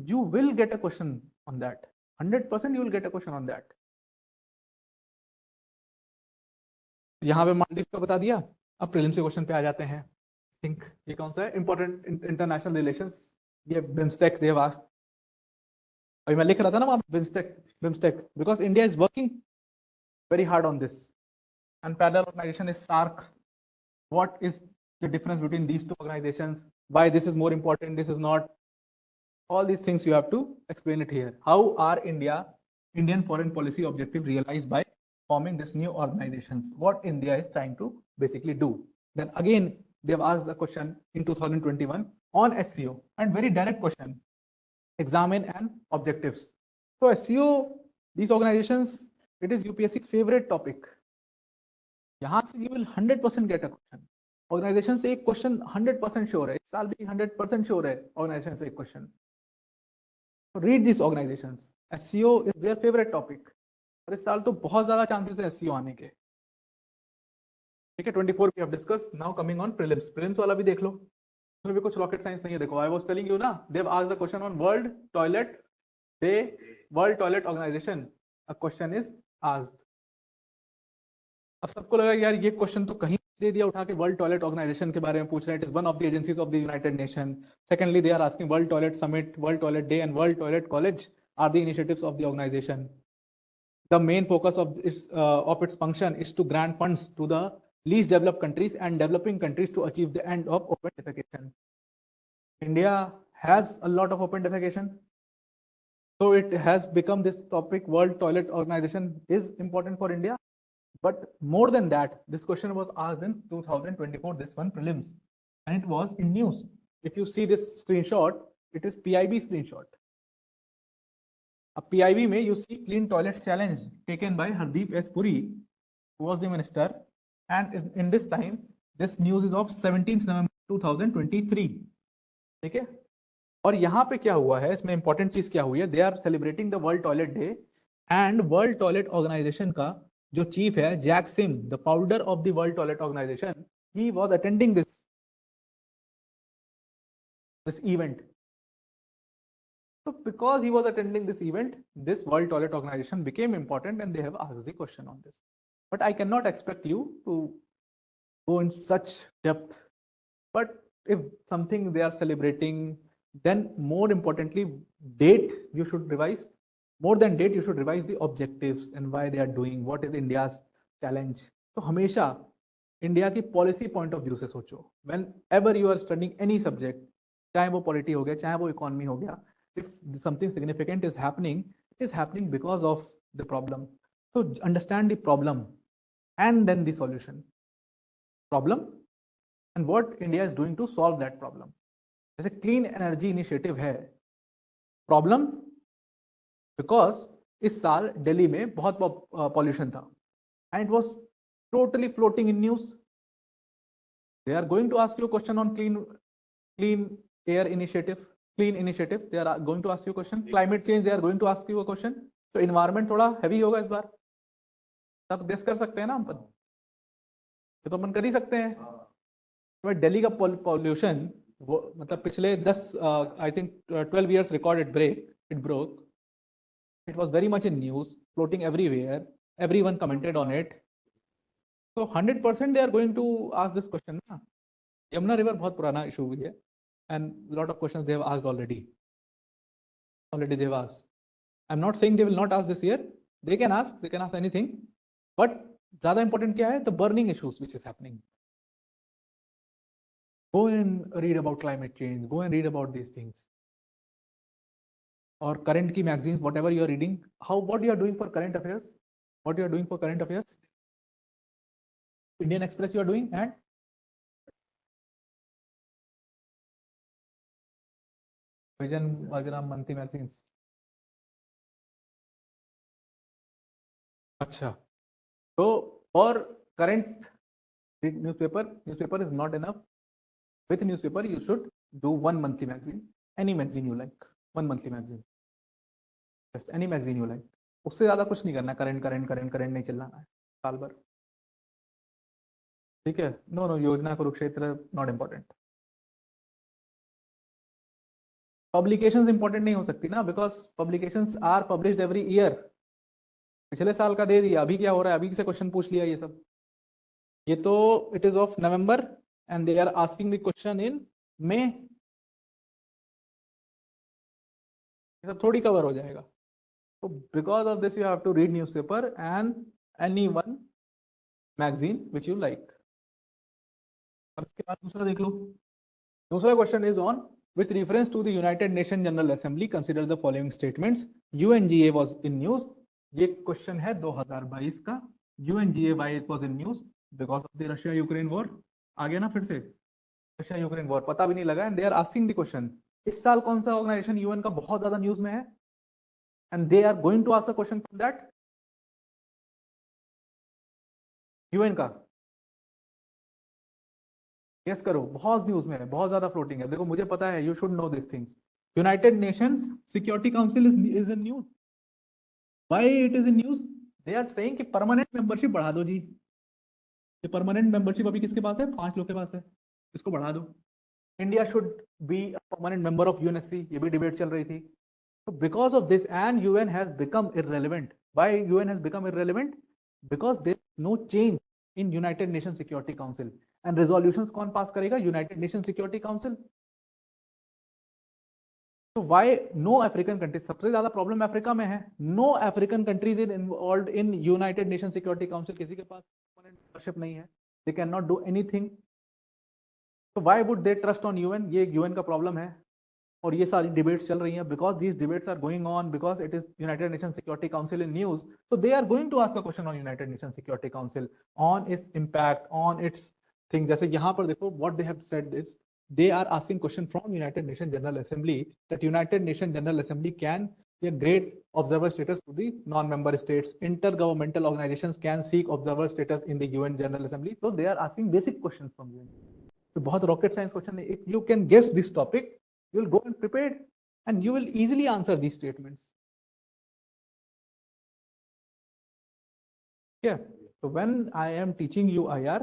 You will get a question on that. 100% you will get a question on that. यहाँ पे मालदीव का बता दिया. अब prelims के question पे आ जाते हैं. थिंक ये कौन सा है? Important international relations. ये बिम्स्टेक दे हैव आस्क्ड. अभी मैं लिख रहा था ना वहाँ BIMSTEC because India is working very hard on this and parallel organisation is SAARC. What is the difference between these two organisations? Why this is more important, this is not? All these things you have to explain it here. How are Indian foreign policy objectives realized by forming this new organizations? What India is trying to basically do? Then again, they have asked the question in 2021 on SCO, and very direct question. Examine and objectives. So SCO, these organizations, it is UPSC's favorite topic. यहाँ से you will 100% get a question. Organization से एक question 100% sure है. इस साल भी 100% sure है organization से एक question. Read these organizations. SCO is their favorite topic. और इस साल तो बहुत ज्यादा चांसेस है SCO आने के. ठीक है, 24 we have discussed. Now coming on prelims. Prelims वाला भी देख लो. इसमें भी कुछ रॉकेट साइंस नहीं है. देखो, I was telling you ना, they have asked the question on World Toilet Day, World Toilet Organization. A question is asked. अब सबको लगा यार ये क्वेश्चन तो कहीं दे दिया उठा के. वर्ल्ड टॉयलेट ऑर्गेनाइजेशन के बारे में पूछ रहे हैं. It is one of the agencies of the United Nation. Secondly, they are asking world toilet summit, world toilet day and world toilet college are the initiatives of the organisation. The main focus of its function is to grant funds to the least developed countries and developing countries to achieve the end of open defecation. India has a lot of open defecation, so it has become this topic. World Toilet Organization is important for India. But more than that, this question was asked in 2024, this one prelims, and it was in news. If you see this screenshot, it is PIB screenshot. A PIB में you see clean toilets challenge taken by Hardeep S. Puri, who was the minister, and in this time, this news is of 17th November 2023. ठीक है? और यहाँ पे क्या हुआ है, इसमें इंपॉर्टेंट चीज क्या हुई है? They are celebrating the World Toilet Day, and World Toilet Organization का जो चीफ है Jack Sim, the founder of the world toilet organisation, he was attending this event. So because he was attending this event, this World Toilet Organization became important, and they have asked the question on this. But I cannot expect you to go in such depth. But if something they are celebrating, then more importantly, date you should revise. More than date, you should revise the objectives and why they are doing, what is India's challenge. तो हमेशा India की policy point of view से सोचो. Whenever you are studying any subject, चाहे वो polity हो गया, चाहे वो इकोनॉमी हो गया, if something significant is happening, it is happening because of the problem. So understand the problem and then the solution. Problem and what India is doing to solve that problem. जैसे clean energy initiative है. Problem because इस साल दिल्ली में बहुत pollution था, and it was totally floating in news. They are going to ask you a question on clean air initiative, clean initiative. They are going to ask you a question. Climate change, they are going to ask you a question. तो environment थोड़ा heavy होगा इस बार. आप guess कर सकते हैं ना अपन? ये तो अपन कर ही सकते हैं. तो दिल्ली का pollution वो मतलब पिछले 10 I think 12 years recorded it broke. It was very much in news, floating everywhere. Everyone commented on it. So 100% they are going to ask this question. ना यमुना river बहुत पुराना issue हुई है, and lot of questions they have asked already. Already they have asked. I'm not saying they will not ask this year. They can ask anything. But ज़्यादा important क्या है? The burning issues which is happening. Go and read about climate change. Go and read about these things. Or current key magazines, whatever you are reading. What you are doing for current affairs? What you are doing for current affairs? Indian Express you are doing, and Vision वगैरह monthly magazines. अच्छा, तो for current newspaper is not enough. With newspaper you should do one monthly magazine, any magazine you like, one monthly magazine, just any magazine you like. उससे ज़्यादा कुछ नहीं करना, current नहीं चलना है साल भर. ठीक है? No, योजना Kurukshetra not important. Publications important नहीं हो सकती ना, because publications are published every year. पिछले साल का दे दिया, अभी क्या हो रहा है, अभी से क्वेश्चन पूछ लिया ये सब. ये तो it is of November and they are asking the question in May. ये सब थोड़ी कवर हो जाएगा. So because of this you have to read newspaper and any one magazine which you like. अब इसके बाद दूसरा देख लो. दूसरा question is on with reference to the United Nations General Assembly, consider the following statements. UNGA was in news. ये question है 2022 का. UNGA why it was in news? Because of the Russia-Ukraine war. आ गया ना फिर से Russia-Ukraine war, पता भी नहीं लगा. And they are asking the question. इस साल कौन सा ऑर्गेनाइजेशन यूएन का बहुत ज्यादा न्यूज में है? And they are going to ask a question from that. UN का गेस करो, बहुत न्यूज में है, बहुत ज्यादा फ्लोटिंग है. देखो मुझे पता है, you should know this things. United Nations Security Council is in news. Why it is in news? They are saying कि परमानेंट मेंबरशिप बढ़ा दो जी. ये परमानेंट मेंबरशिप अभी किसके पास है? 5 लोग के पास है. इसको बढ़ा दो. India should be a permanent member of UNSC. ये भी डिबेट चल रही थी. So because of this, and UN has become irrelevant. Why UN has become irrelevant? Because there is no change in United Nations Security Council. And resolutions कौन पास करेगा? United Nations Security Council. So why no African countries? सबसे ज्यादा problem Africa में है. No African countries is involved in United Nations Security Council. किसी के पास permanent membership नहीं है. They cannot do anything. So why would they trust on UN? ये UN का प्रॉब्लम है. और ये सारी डिबेट्स चल रही हैं. Because these debates are going on, because it is United Nation Security Council in news. So they are going to ask a question on United Nation Security Council, on its impact, on its thing. जैसे यहाँ पर देखो, what they have said is they are asking question from United Nations General Assembly that United Nations General Assembly can a great observer status to the non-member states. Intergovernmental organizations can seek observer status in the UN General Assembly. So they are asking basic questions from UN. तो बहुत rocket science question है. If you can guess this topic, you will go and prepared and you will easily answer these statements. Yeah. So when I am teaching you IR,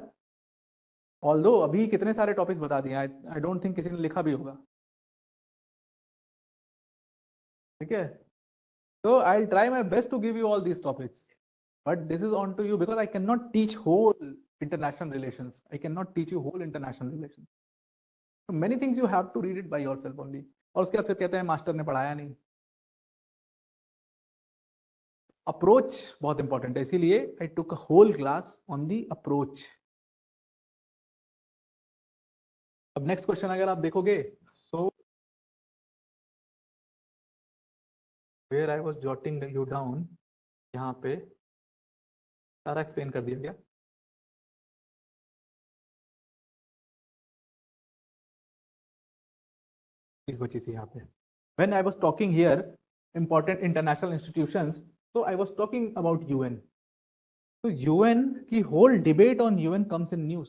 although अभी कितने सारे topics बता दिए, I don't think किसी ने लिखा भी होगा. ठीक है. So I'll try my best to give you all these topics, but this is on to you because I cannot teach whole international relations. I cannot teach you whole international relations. So many things you have to read it by yourself only. और उसके बाद फिर कहते हैं master ने पढ़ाया नहीं. Approach बहुत इंपॉर्टेंट है, इसीलिए I took a whole class on the approach. अब नेक्स्ट क्वेश्चन अगर आप देखोगे, so where I was jotting you down, यहाँ पे सारा एक्सप्लेन कर दिया गया. चीज बची थी यहाँ पे. When I was talking here, important international institutions, so I was talking about UN. तो यूएन की whole debate on UN comes in news.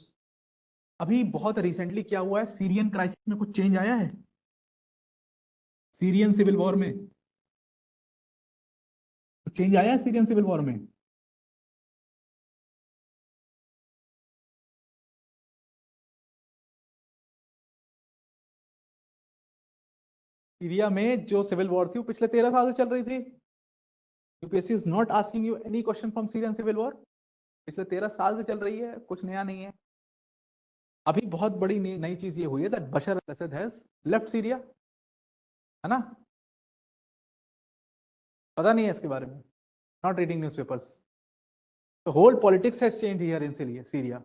अभी बहुत रिसेंटली क्या हुआ है, सीरियन क्राइसिस में कुछ चेंज आया है, सीरियन सिविल वॉर में कुछ चेंज आया है, सीरियन सिविल वॉर में। सीरिया में जो सिविल वॉर थी वो पिछले 13 साल से चल रही थी। UPSC is not asking you any question from Syrian civil war, पिछले 13 साल से चल रही है, कुछ नया नहीं है। अभी बहुत बड़ी नई चीज ये हुई है that Bashar al Assad has left Syria, है ना? पता नहीं है इसके बारे में, not reading newspapers. The whole politics has change here in Syria.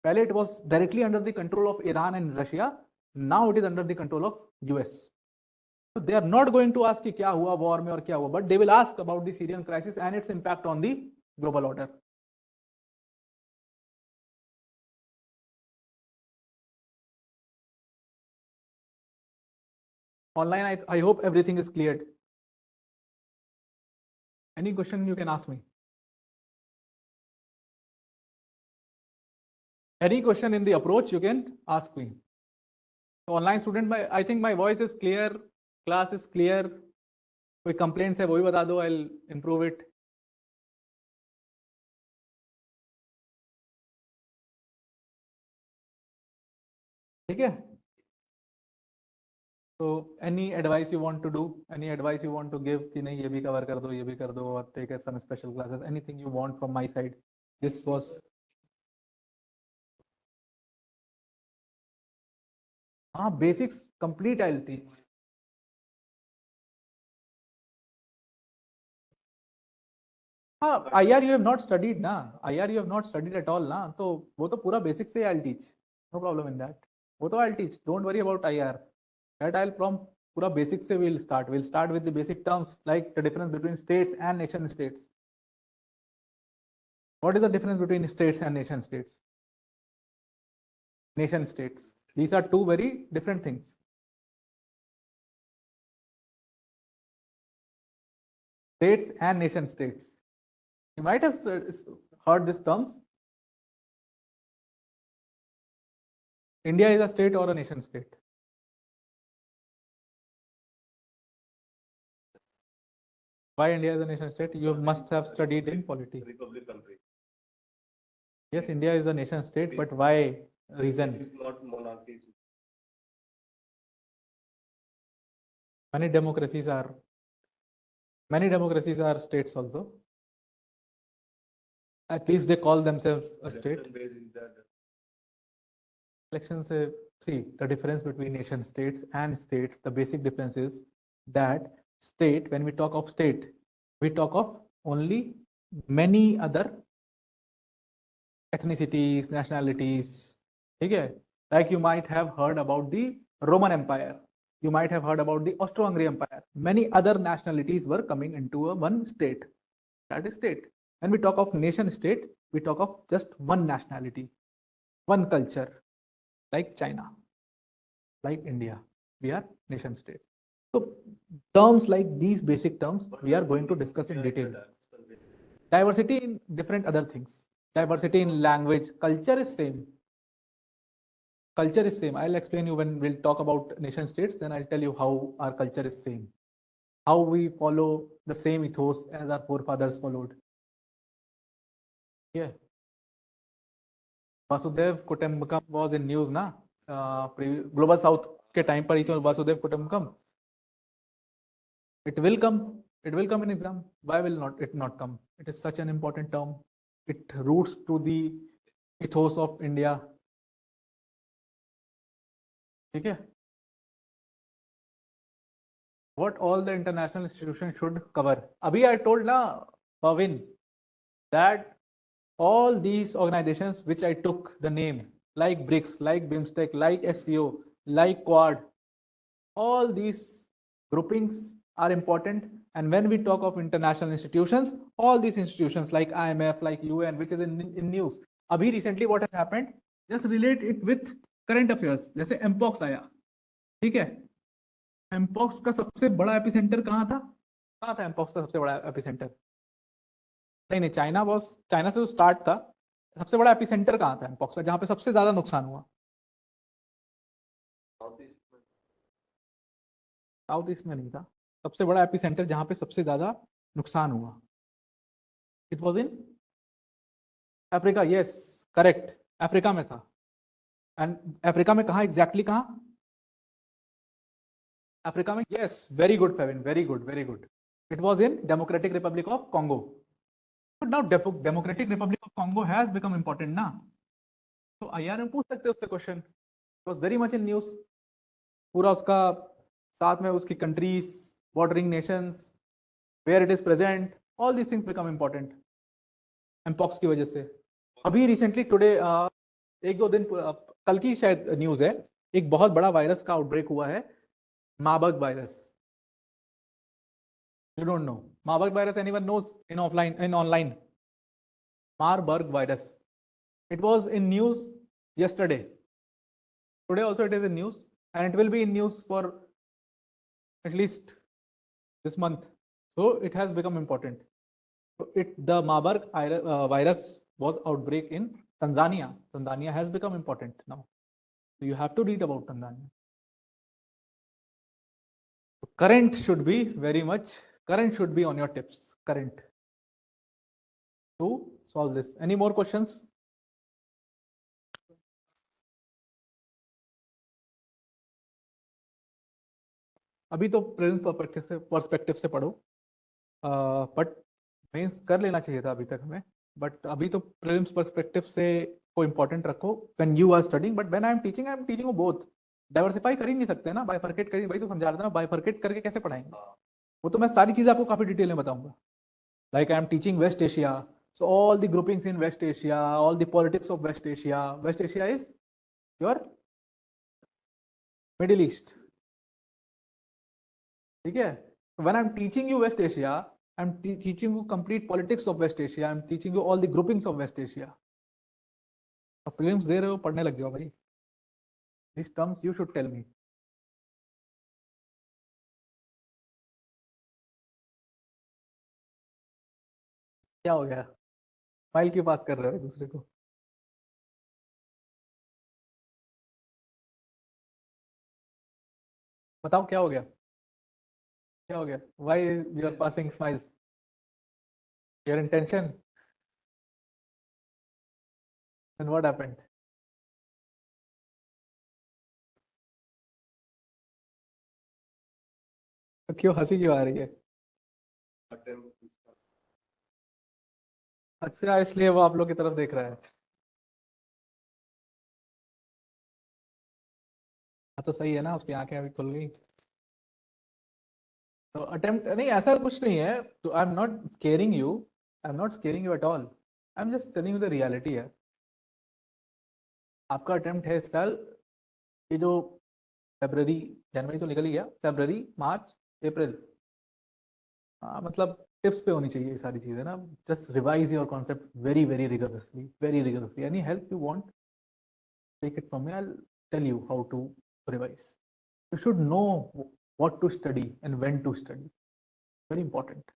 पहले it was directly under the control of Iran and Russia, now it is under the control of US. So they are not going to ask कि क्या हुआ war में और क्या हुआ, but they will ask about the Syrian crisis and its impact on the global order. Online, I hope everything is cleared. Any question you can ask me? Any question in the approach you can ask me. So online student, I think my voice is clear, class is clear. कोई complaints है वो भी बता दो, I'll improve it. ठीक है? So any advice you want to do, any advice you want to give कि नहीं ये भी cover कर दो, ये भी कर दो, और take some special classes, anything you want from my side. This was basics complete I'll teach. IR you have not studied ना, IR you have not studied at all ना, तो वो तो पूरा basic से I'll teach, no problem in that. वो तो I'll teach, don't worry about IR. That I'll from पूरा basic से we'll start with the basic terms like the difference between state and nation states. What is the difference between states and nation states? Nation states. These are two very different things. States and nation states. You might have heard these terms. India is a state or a nation state? Why India is a nation state? You must have studied in polity. Republic country. Yes, India is a nation state, but why reason? It is not monarchy. Many democracies are states also. At least they call themselves a state. Elections, see the difference between nation states and states. The basic difference is that state, when we talk of state, we talk of only many other ethnicities, nationalities. Okay? Like you might have heard about the Roman Empire. You might have heard about the Austro-Hungarian Empire. Many other nationalities were coming into one state. That is state. When we talk of nation state, we talk of just one nationality, one culture, like China, like India. We are nation state. So terms like these basic terms, we are going to discuss in detail. Diversity in different other things. Diversity in language, culture is same. Culture is same. I'll explain you when we'll talk about nation states, then I'll tell you how our culture is same. How we follow the same ethos as our forefathers followed. Yeah. Vasudev Kutumbakam was in news na, Global South के time पर ही तो Vasudev Kutumbakam. It will come in exam. Why will it not come? It is such an important term. It roots to the ethos of India. Okay. What all the international institutions should cover. Abhi I told na, Pavin, that all these organizations which I took the name, like BRICS, like BIMSTEC, like SCO, like Quad, all these groupings are important. And when we talk of international institutions, all these institutions like IMF, like UN, which is in news. Abhi recently what has happened, just relate it with current affairs. जैसे mpox आया, ठीक है? Mpox का सबसे बड़ा epicentre कहाँ था? Mpox का सबसे बड़ा एपिसेंटर नहीं, चाइना से जो स्टार्ट था, सबसे बड़ा एपिसेंटर कहाँ था एमपॉक्स का, जहाँ पे सबसे ज्यादा नुकसान हुआ? साउथ ईस्ट में नहीं था। सबसे बड़ा एपिसेंटर जहाँ पे सबसे ज्यादा नुकसान हुआ, it was in Africa. Yes, correct, Africa में था। एंड अफ्रीका में कहाँ एग्जैक्टली, कहाँ अफ्रीका में? Yes, very good Favin, very good, very good. It was in Democratic Republic of Congo. Now Democratic Republic of Congo has become important ना, तो IR में पूछ सकते हो उससे question. It was very much in news, पूरा उसका साथ में उसकी countries, bordering nations, where it is present, all these things become important mpox की वजह से। अभी रिसेंटली टुडे, एक दो दिन कल की शायद न्यूज है, एक बहुत बड़ा वायरस का आउटब्रेक हुआ है, Marburg virus. You don't know Marburg virus? Anyone knows in offline, in online? Marburg virus. It was in news yesterday. Today also it is in news, and it will be in news for at least this month. So it has become important. So the Marburg virus was outbreak in Tanzania. Tanzania has become important now. So you have to read about Tanzania. So current should be very much. Current should be on your tips. Current. To solve this. Any more questions? अभी तो prelims perspective से पढ़ो, but mains कर लेना चाहिए था अभी तक हमें, बट अभी तो प्रीलिम्स पर्सपेक्टिव से को इम्पोर्टेंट रखो when you are studying. But when I am teaching both. Diversify कर ही नहीं सकते ना, बाइफरकेट करिए, भाई तो समझा रहा था, बाइफरकेट करके कैसे पढ़ाएंगे? वो तो मैं सारी चीजें आपको काफी डिटेल में बताऊंगा। Like I am teaching West Asia, so all the groupings in West Asia, all the politics of West Asia. West Asia is your Middle East. ठीक है? When I'm teaching you West Asia, I'm teaching you complete politics of West Asia. I'm teaching you all the groupings of West Asia. अब prelims दे रहे हो, पढ़ने लग जाओ भाई. These terms you should tell me. क्या हो गया? फाइल की बात कर रहे हो दूसरे को? बताओ क्या हो गया? क्या हो गया? Why you are passing smiles? Your intention? And what happened? तो क्यों हंसी क्यों आ रही है? अच्छा, इसलिए वो आप लोग की तरफ देख रहा है। हाँ तो सही है ना, उसकी आंखें अभी खुल गई। तो अटेम्प्ट नहीं, ऐसा कुछ नहीं है। तो I am not squaring you, I am not squaring you at all, I am just telling you the reality है। आपका अटेम्प्ट है इस साल, ये जो फरवरी, जनवरी तो निकल ही गया, फरवरी, मार्च, अप्रैल, मतलब टिप्स पे होनी चाहिए ये सारी चीजें ना। Just revise your concept very very rigorously, very rigorously. Any help you want, take it from me, I will tell you how to revise. You should know what to study and when to study, very important.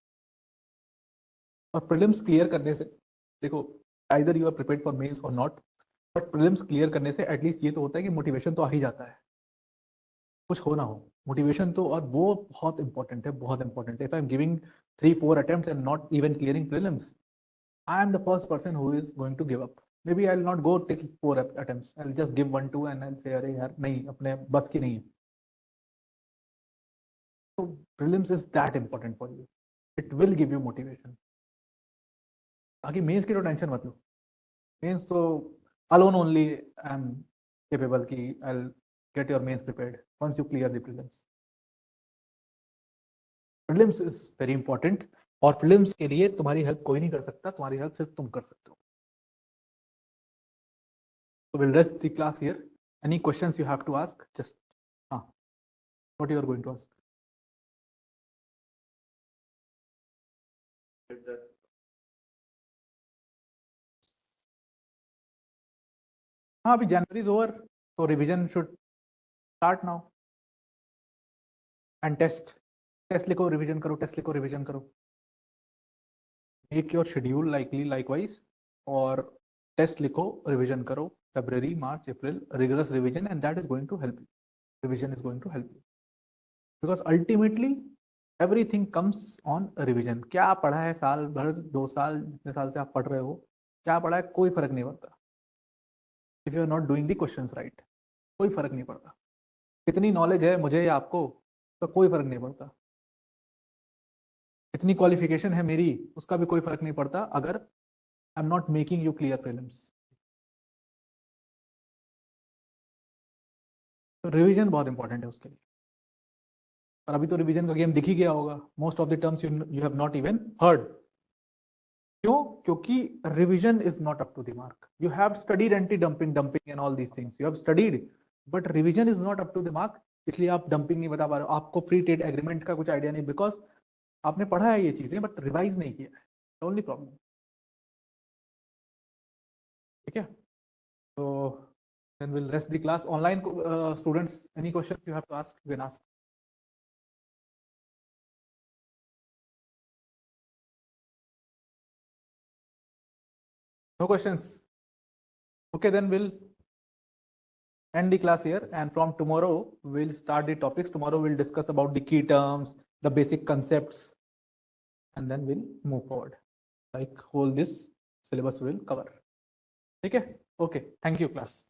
और prelims clear करने से, देखो, either you are prepared for mains or not, but prelims clear करने से at least ये तो होता है कि मोटिवेशन तो आ ही जाता है, कुछ हो ना हो मोटिवेशन तो, और वो बहुत इंपॉर्टेंट है, बहुत इंपॉर्टेंट है। If I am giving 3-4 attempts and not even clearing prelims, I am the first person who is going to give up. Maybe I'll not go take 4 attempts, I'll just give 1-2 and I'll say अरे यार नहीं, अपने बस की नहीं है। So prelims is that important for you. It will give you motivation. बाकी mains की तो टेंशन मत लो, मेंस तो alone only I am capable कि I'll get your mains prepared once you clear the prelims. Prelims is very important, और prelims के लिए तुम्हारी हेल्प कोई नहीं कर सकता, तुम्हारी हेल्प सिर्फ तुम कर सकते हो। So we'll rest the class here. Any questions you have to ask? Just what you are going to ask? हाँ, अभी जनवरी इज ओवर, तो revision should start now. And test लिखो, रिवीजन करो, टेस्ट लिखो, रिवीजन करो। Make your schedule likewise और test लिखो, revision करो, February, March, April, rigorous revision, and that is going to help you. Revision is going to help you because ultimately everything comes on revision. क्या पढ़ा है साल भर, 2 साल, जितने साल से आप पढ़ रहे हो, क्या पढ़ा है, कोई फर्क नहीं पड़ता. If you are not doing the questions right, कोई फर्क नहीं पड़ता. कितनी नॉलेज है मुझे या आपको, तो कोई फर्क नहीं पड़ता. कितनी क्वालिफिकेशन है मेरी, उसका भी कोई फर्क नहीं पड़ता अगर I am not making you clear prelims. तो रिवीजन बहुत इंपॉर्टेंट है उसके लिए. और अभी तो रिवीजन का गेम दिख ही गया होगा. Most of the terms you have not even heard. क्यों? क्योंकि revision is not up to the mark. You have studied anti dumping and all these things, you have studied, but revision is not up to the mark. इसलिए आप dumping नहीं बता पा रहे हो, आपको फ्री ट्रेड एग्रीमेंट का कुछ आइडिया नहीं, बिकॉज आपने पढ़ा है ये चीजें बट रिवाइज नहीं किया है. Only problem. ठीक है, तो then we'll rest the class. Online students, any questions you have to ask, you can ask. No questions? Okay, then we'll end the class here, and from tomorrow we'll start the topics. Tomorrow we'll discuss about the key terms, the basic concepts, and then we'll move forward. Like whole this syllabus will cover. Okay, thank you class.